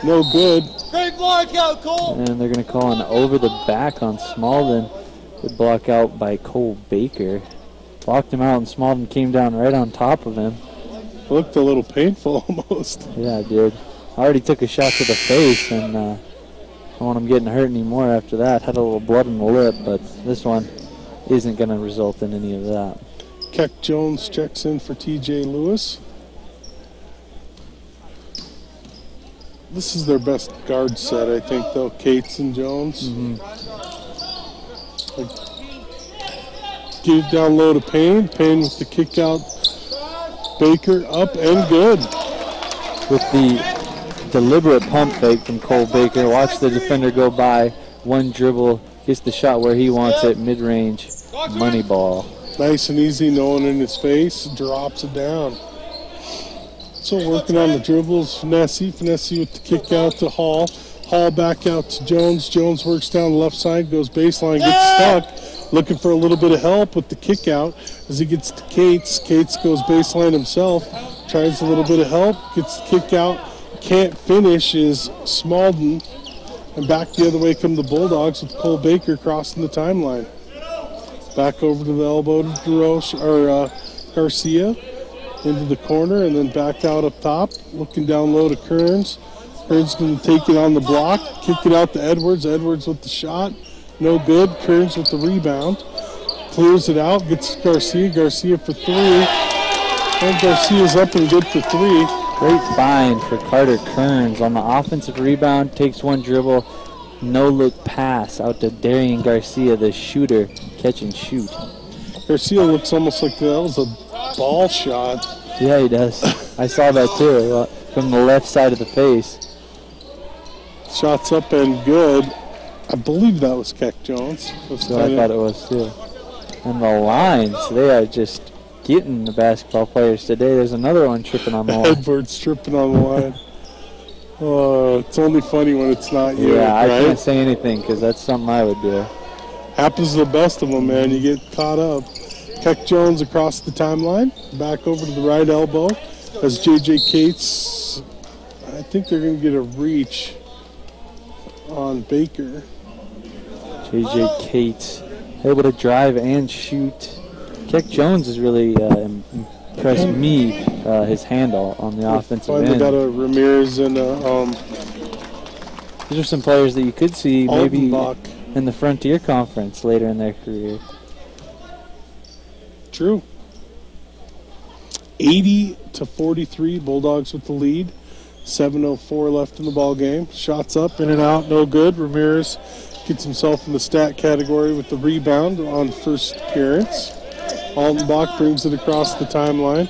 Speaker 1: No good.
Speaker 10: Great block out, Cole.
Speaker 3: And they're going to call an over the back on Smalden. Good block out by Cole Baker. Blocked him out, and Smalden came down right on top of him.
Speaker 1: Looked a little painful almost.
Speaker 3: Yeah, it did. Already took a shot to the face, and don't want him getting hurt anymore after that. Had a little blood in the lip, but this one isn't going to result in any of that.
Speaker 1: Keck Jones checks in for TJ Lewis. This is their best guard set, I think, though. Cates and Jones. Get it down low to Payne. Payne with the kick out. Baker up and good.
Speaker 3: With the deliberate pump fake from Cole Baker. Watch the defender go by. One dribble. Gets the shot where he wants it. Mid-range. Money ball.
Speaker 1: Nice and easy. No one in his face. Drops it down. So working on the dribbles. Finessi with the kick out to Hall. Hall back out to Jones. Jones works down the left side. Goes baseline. Gets stuck. Looking for a little bit of help with the kick out as he gets to Cates. Cates goes baseline himself, tries a little bit of help, gets the kick out, can't finish is Smalden. And back the other way come the Bulldogs with Cole Baker crossing the timeline. Back over to the elbow to Garcia into the corner and then back out up top, looking down low to Kearns. Kearns going to take it on the block, kick it out to Edwards. Edwards with the shot, no good. Kearns with the rebound, clears it out, gets Garcia. Garcia for three, and Garcia's up and good for three.
Speaker 3: Great find for Carter Kearns on the offensive rebound. Takes one dribble, no-look pass out to Darian Garcia, the shooter, catch and shoot.
Speaker 1: Garcia looks almost like that was a ball shot.
Speaker 3: Yeah, he does. I saw that too, from the left side of the face.
Speaker 1: Shots up and good. I believe that was Keck Jones.
Speaker 3: So I thought it was too. And the lines, they are just getting the basketball players today. There's another one tripping on the line.
Speaker 1: Edwards tripping on the line. Oh, it's only funny when it's not you.
Speaker 3: Yeah, I
Speaker 1: right?
Speaker 3: can't say anything because that's something I would do.
Speaker 1: Happens to the best of them, man. You get caught up. Keck Jones across the timeline. Back over to the right elbow. As J.J. Cates, I think they're going to get a reach on Baker.
Speaker 3: J.J. Cates able to drive and shoot. Keck Jones has really impressed me, his handle on the offensive end.
Speaker 1: They got a Ramirez and
Speaker 3: these are some players that you could see maybe in the Frontier Conference later in their career.
Speaker 1: True. 80-43, Bulldogs with the lead. 7:04 left in the ball game. Shots up, in and out, no good. Ramirez gets himself in the stat category with the rebound on first appearance. Altenbach brings it across the timeline.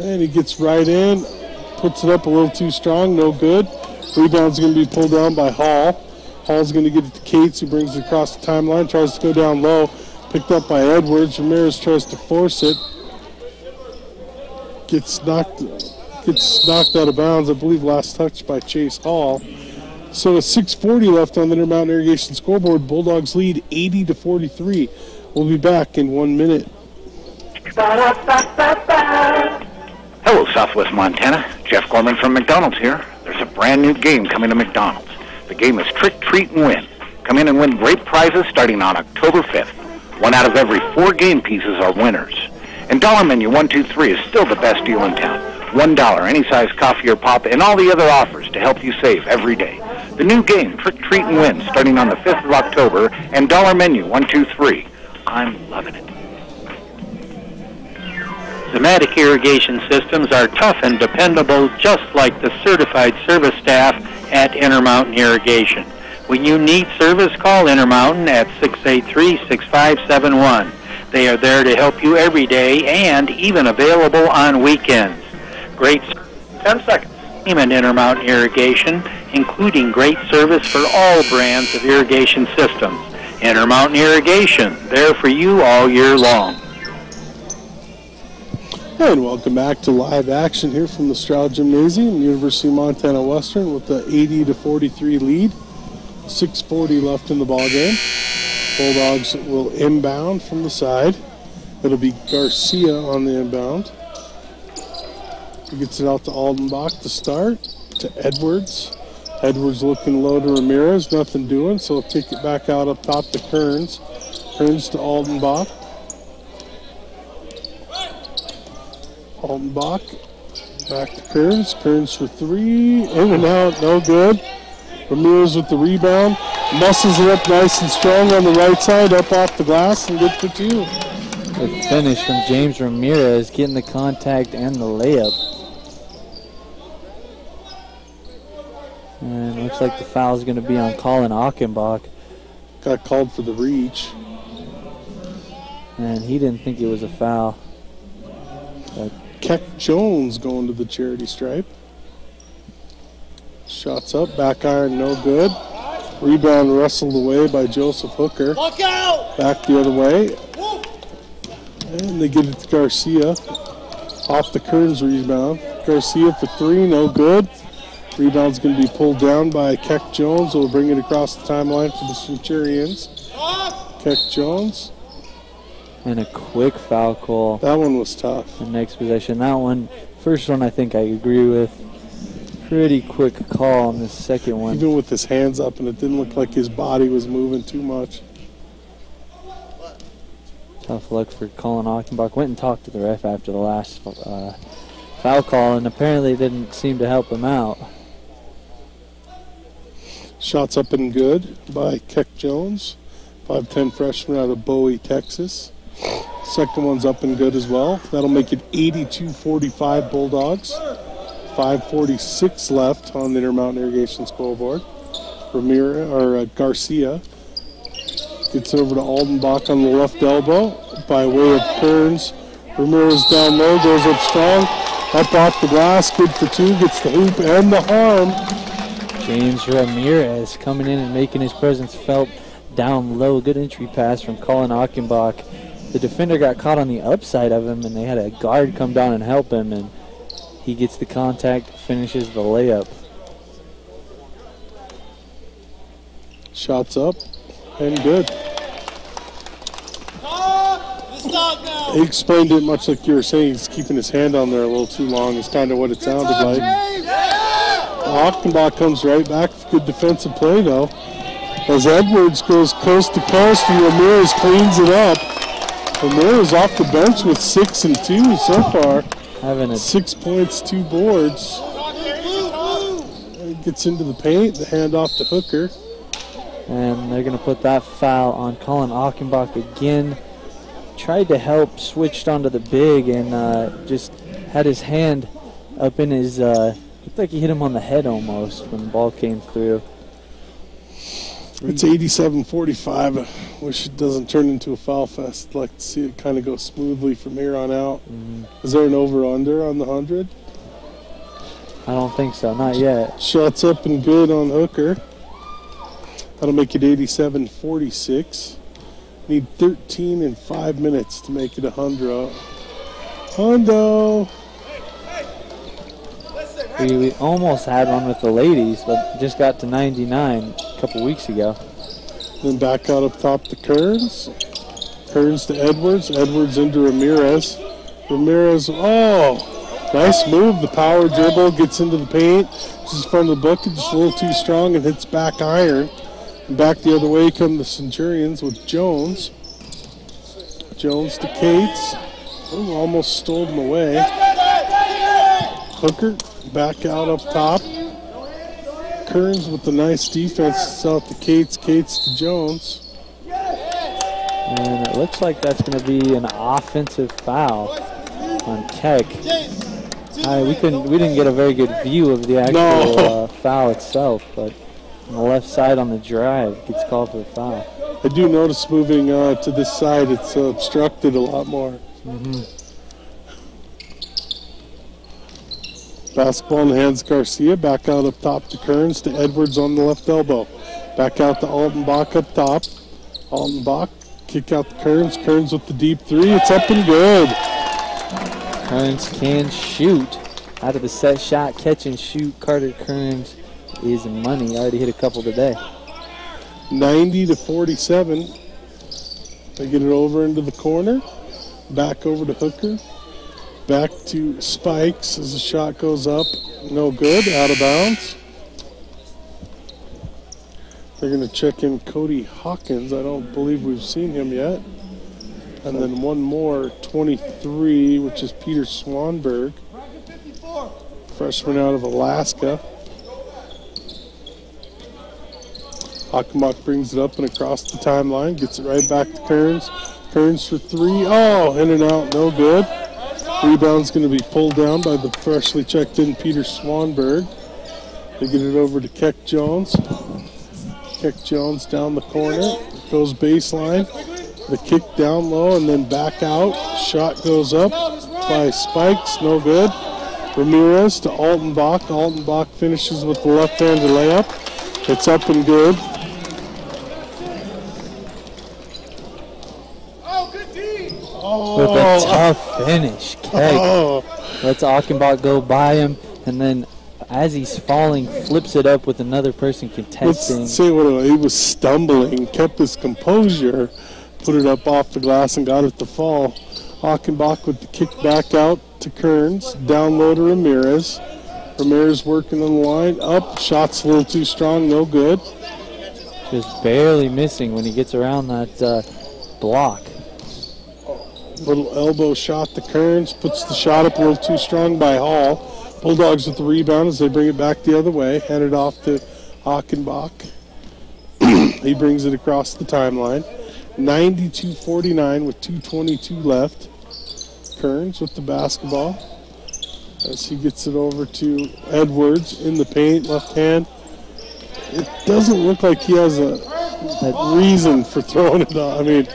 Speaker 1: And he gets right in, puts it up a little too strong, no good. Rebound's going to be pulled down by Hall. Hall's going to get it to Cates, who brings it across the timeline, tries to go down low. Picked up by Edwards. Ramirez tries to force it. Gets knocked out of bounds. I believe last touch by Chase Hall. So with 6:40 left on the Intermountain Irrigation scoreboard, Bulldogs lead 80-43. We'll be back in 1 minute.
Speaker 9: Hello, Southwest Montana. Jeff Gorman from McDonald's here. There's a brand new game coming to McDonald's. The game is Trick, Treat, and Win. Come in and win great prizes starting on October 5th. 1 out of every 4 game pieces are winners. And Dollar Menu 1, 2, 3 is still the best deal in town. $1, any size coffee or pop, and all the other offers to help you save every day. The new game, Trick, Treat, and Win, starting on the 5th of October, and Dollar Menu 1, 2, 3. I'm loving it.
Speaker 2: Zematic irrigation systems are tough and dependable, just like the certified service staff at Intermountain Irrigation. When you need service, call Intermountain at 683-6571. They are there to help you every day and even available on weekends. Great
Speaker 15: 10 seconds.
Speaker 2: And Intermountain Irrigation, including great service for all brands of irrigation systems. Intermountain Irrigation, there for you all year long.
Speaker 1: And welcome back to live action here from the Straugh Gymnasium, University of Montana Western, with the 80-43 lead. 6:40 left in the ball game. Bulldogs will inbound from the side. It'll be Garcia on the inbound. He gets it out to Altenbach to start, to Edwards. Edwards looking low to Ramirez, nothing doing, so he'll kick it back out up top to Kearns. Kearns to Altenbach. Altenbach back to Kearns. Kearns for 3, in and out, no good. Ramirez with the rebound, muscles it up nice and strong on the right side, up off the glass, and good for 2.
Speaker 3: Good finish from James Ramirez, getting the contact and the layup. And looks like the foul is going to be on Colin Achenbach.
Speaker 1: Got called for the reach.
Speaker 3: And he didn't think it was a foul.
Speaker 1: Keck Jones going to the charity stripe. Shots up, back iron, no good. Rebound wrestled away by Joseph Hooker. Back the other way. And they get it to Garcia. Off the Kearns rebound. Garcia for 3, no good. Rebound's going to be pulled down by Keck Jones. We'll bring it across the timeline for the Centurions. Keck Jones.
Speaker 3: And a quick foul call.
Speaker 1: That one was tough.
Speaker 3: The next possession. That one, first one I think I agree with. Pretty quick call on this second one.
Speaker 1: Even with his hands up, and it didn't look like his body was moving too much.
Speaker 3: Tough luck for Colin Achenbach. Went and talked to the ref after the last foul call, and apparently it didn't seem to help him out.
Speaker 1: Shots up and good by Keck Jones, 5'10" freshman out of Bowie, Texas. Second one's up and good as well. That'll make it 82-45 Bulldogs. 5:46 left on the Intermountain Irrigation scoreboard. Garcia gets over to Aldenbach on the left elbow by way of Kearns. Ramirez down low, goes up strong, up off the glass, good for two, gets the hoop and the harm.
Speaker 3: James Ramirez coming in and making his presence felt down low. Good entry pass from Colin Achenbach. The defender got caught on the upside of him, and they had a guard come down and help him, and he gets the contact, finishes the layup.
Speaker 1: Shots up and good. He explained it much like you were saying. He's keeping his hand on there a little too long. It's kind of what it sounded like. Achenbach comes right back. Good defensive play, though. As Edwards goes coast to coast and Ramirez cleans it up. Ramirez off the bench with 6 and 2 so far.
Speaker 3: Having
Speaker 1: 6 points, 2 boards. Gets into the paint, the handoff to Hooker.
Speaker 3: And they're going to put that foul on Colin Achenbach again. Tried to help, switched onto the big, and just had his hand up in his, looked like he hit him on the head almost when the ball came through.
Speaker 1: It's 87-45. I wish it doesn't turn into a foul fest. I'd like to see it kind of go smoothly from here on out. Is there an over-under on the 100?
Speaker 3: I don't think so, not yet.
Speaker 1: Shots up and good on Hooker. That'll make it 87-46. Need 13 and 5 minutes to make it 100. Hondo.
Speaker 3: We almost had one with the ladies, but just got to 99 a couple weeks ago.
Speaker 1: Then back out up top to Kearns. Kearns to Edwards. Edwards into Ramirez. Ramirez, oh, nice move. The power dribble gets into the paint. Just in front of the bucket, just a little too strong and hits back iron. And back the other way come the Centurions with Jones. Jones to Cates. Ooh, almost stole him away. Hooker back out up top. Kearns with the nice defense out to Cates. Cates to Jones.
Speaker 3: And it looks like that's going to be an offensive foul on Keck. We didn't get a very good view of the actual foul itself, but on the left side on the drive gets called for a foul.
Speaker 1: I do notice moving to this side, it's obstructed a lot more. Basketball in the hands of Garcia. Back out up top to Kearns to Edwards on the left elbow. Back out to Altenbach up top. Altenbach kick out to Kearns. Kearns with the deep three. It's up and good.
Speaker 3: Kearns can shoot. Out of the set shot, catch and shoot. Carter Kearns is money. Already hit a couple today.
Speaker 1: 90-47. They get it over into the corner. Back over to Hooker. Back to Spikes as the shot goes up. No good. Out of bounds. They're going to check in Cody Hawkins. I don't believe we've seen him yet. And then one more, 23, which is Peter Swanberg. Freshman out of Alaska. Achenbach brings it up and across the timeline. Gets it right back to Kearns. Kearns for three. Oh, in and out. No good. Rebound's going to be pulled down by the freshly checked in Peter Swanberg. They get it over to Keck Jones. Keck Jones down the corner. Goes baseline. The kick down low and then back out. Shot goes up by Spikes. No good. Ramirez to Altenbach. Altenbach finishes with the left-handed layup. It's up and good.
Speaker 3: With a tough finish. Keck lets Achenbach go by him, and then as he's falling, flips it up with another person contesting.
Speaker 1: Let's say what he was stumbling, kept his composure, put it up off the glass and got it to fall. Achenbach with the kick back out to Kearns, down low to Ramirez. Ramirez working on the line, up, shot's a little too strong, no good.
Speaker 3: Just barely missing when he gets around that block.
Speaker 1: Little elbow shot to Kearns, puts the shot up a little too strong by Hall. Bulldogs with the rebound as they bring it back the other way, hand it off to Hockenbach. He brings it across the timeline. 92-49 with 2:22 left. Kearns with the basketball as he gets it over to Edwards in the paint, left hand. It doesn't look like he has a reason for throwing it off. I mean,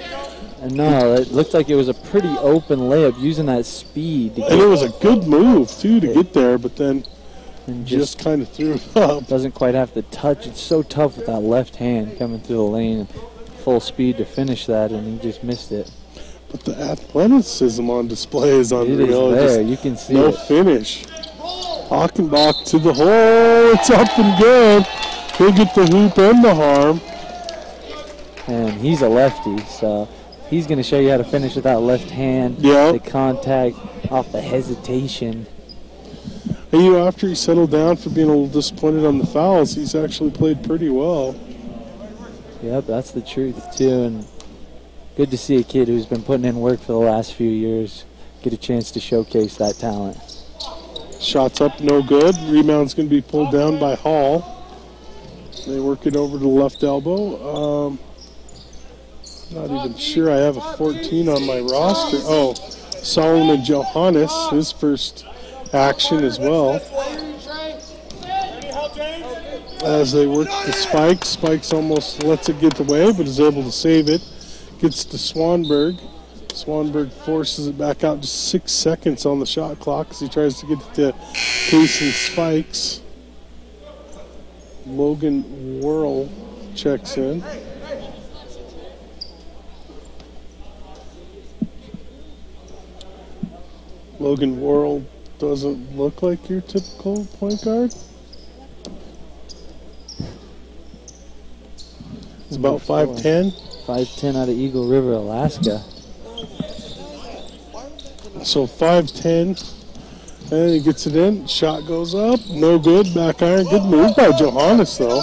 Speaker 3: no, it looked like it was a pretty open layup using that speed.
Speaker 1: And it was a good move, too, to get there, but then just kind of threw it up.
Speaker 3: Doesn't quite have to touch. It's so tough with that left hand coming through the lane. Full speed to finish that, and he just missed it.
Speaker 1: But the athleticism on display is unreal.
Speaker 3: It is there. You can see
Speaker 1: no
Speaker 3: it.
Speaker 1: Finish. Hockenbach to the hole. It's up and good. He'll get the hoop and the harm.
Speaker 3: And he's a lefty, so he's going to show you how to finish with that left hand.
Speaker 1: Yeah.
Speaker 3: The contact off the hesitation.
Speaker 1: And you know, after he settled down for being a little disappointed on the fouls, he's actually played pretty well.
Speaker 3: Yep, that's the truth, too. And good to see a kid who's been putting in work for the last few years get a chance to showcase that talent.
Speaker 1: Shots up, no good. Rebound's going to be pulled down by Hall. They work it over to the left elbow. Not even sure I have a 14 on my roster. Oh, Solomon Johannes, his first action as well. As they work the Spikes. Spikes almost lets it get away, but is able to save it. Gets to Swanberg. Swanberg forces it back out, just 6 seconds on the shot clock as he tries to get it to Payson Spikes. Logan Worrell checks in. Logan Worrell doesn't look like your typical point guard. It's about 5'10".
Speaker 3: 5'10" out of Eagle River, Alaska.
Speaker 1: So 5'10", and he gets it in. Shot goes up, no good. Back iron, good move by Johannes though.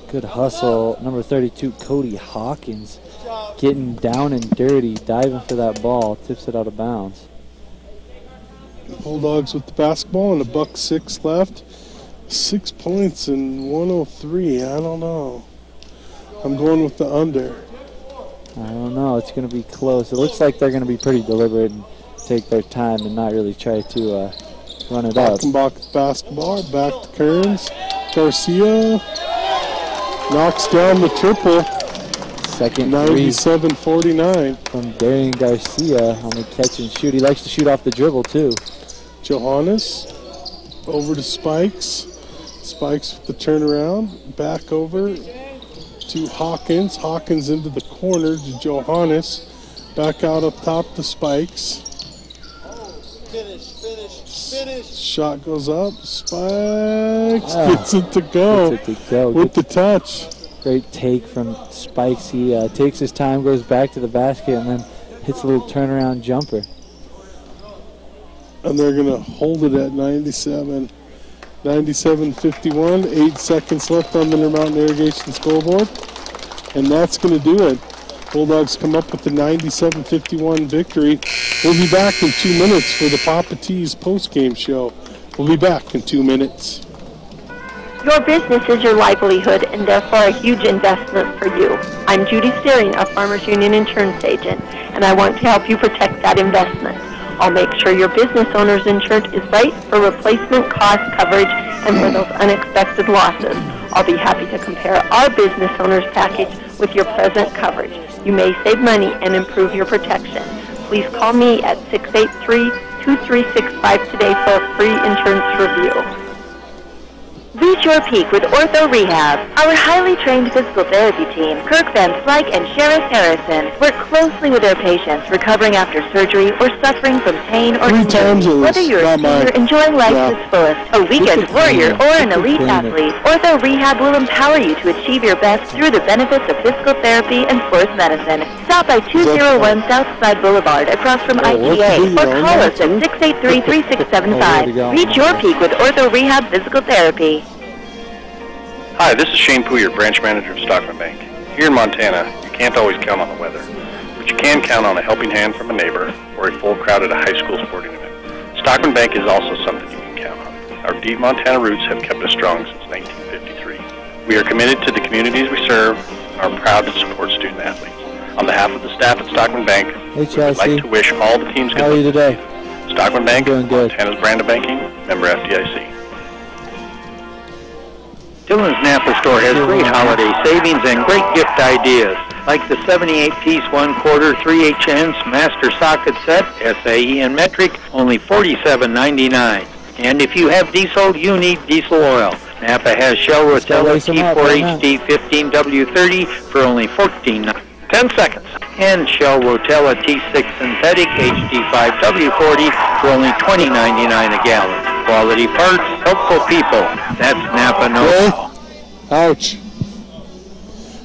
Speaker 3: Good hustle, number 32, Cody Hawkins, getting down and dirty, diving for that ball, tips it out of bounds.
Speaker 1: Bulldogs with the basketball and $1:06 left. 6 points and 103. I don't know. I'm going with the under.
Speaker 3: I don't know. It's going to be close. It looks like they're going to be pretty deliberate and take their time and not really try to run it up.
Speaker 1: Hockenbach basketball. Back to Kearns. Garcia knocks down the triple.
Speaker 3: Second
Speaker 1: 97-49.
Speaker 3: From Darian Garcia on the catch and shoot. He likes to shoot off the dribble too.
Speaker 1: Johannes over to Spikes. Spikes with the turnaround. Back over to Hawkins. Hawkins into the corner to Johannes. Back out up top to Spikes.
Speaker 10: Finish.
Speaker 1: Shot goes up. Spikes gets it to go. With the touch.
Speaker 3: Great take from Spikes. He takes his time, goes back to the basket, and then hits a little turnaround jumper.
Speaker 1: And they're going to hold it at 97. 97-51, 8 seconds left on the Intermountain Irrigation scoreboard. And that's going to do it. Bulldogs come up with the 97-51 victory. We'll be back in 2 minutes for the Papa T's post-game show. We'll be back in 2 minutes.
Speaker 13: Your business is your livelihood and therefore a huge investment for you. I'm Judy Steering, a Farmers Union insurance agent, and I want to help you protect that investment. I'll make sure your business owner's insurance is right for replacement cost coverage and for those unexpected losses. I'll be happy to compare our business owner's package with your present coverage. You may save money and improve your protection. Please call me at 683-2365 today for a free insurance review.
Speaker 5: Reach your peak with Ortho Rehab. Our highly trained physical therapy team, Kirk Van Slyke and Sheriff Harrison, work closely with their patients recovering after surgery or suffering from pain or injury. Whether you're a senior enjoying life to its fullest, a weekend warrior, or an elite athlete, Ortho Rehab will empower you to achieve your best through the benefits of physical therapy and sports medicine. Stop by 201 Southside Boulevard across from IGA or call us at 683-3675. Reach your peak with Ortho Rehab Physical Therapy.
Speaker 6: Hi, this is Shane Pooh, your branch manager of Stockman Bank. Here in Montana, you can't always count on the weather, but but you can count on a helping hand from a neighbor or a full crowd at a high school sporting event. Stockman Bank is also something you can count on. Our deep Montana roots have kept us strong since 1953. We are committed to the communities we serve and are proud to support student athletes. On behalf of the staff at Stockman Bank, we would like to wish all the teams good luck.
Speaker 3: How are you today?
Speaker 6: Stockman Bank, Montana's brand of banking, member FDIC.
Speaker 2: Dillon's Napa store has great holiday savings and great gift ideas, like the 78-piece 1/4 3/8 master socket set, SAE and metric, only $47.99. And if you have diesel, you need diesel oil. Napa has Shell Rotella T4HD 15W30 for only $14.99. 10 seconds. And Shell Rotella T6 Synthetic HD5W40 for only $20.99 a gallon. Quality parts, helpful people. That's Napa know-how.
Speaker 1: Ouch.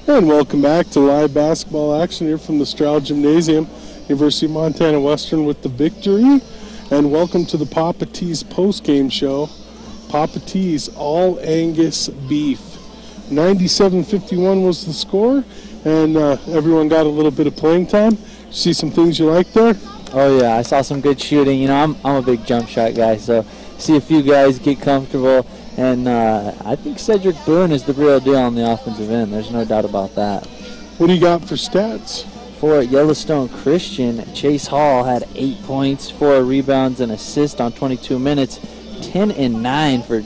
Speaker 1: And welcome back to live basketball action here from the Straugh Gymnasium. University of Montana Western with the victory. And welcome to the Papa T's post-game show. Papa T's All Angus Beef. 97-51 was the score. And everyone got a little bit of playing time. See some things you like there?
Speaker 3: Oh yeah, I saw some good shooting. You know, I'm a big jump shot guy, so see a few guys get comfortable. And I think Cedric Boone is the real deal on the offensive end. There's no doubt about that.
Speaker 1: What do you got for stats?
Speaker 3: For Yellowstone Christian, Chase Hall had 8 points, 4 rebounds, and assists on 22 minutes. 10 and 9 for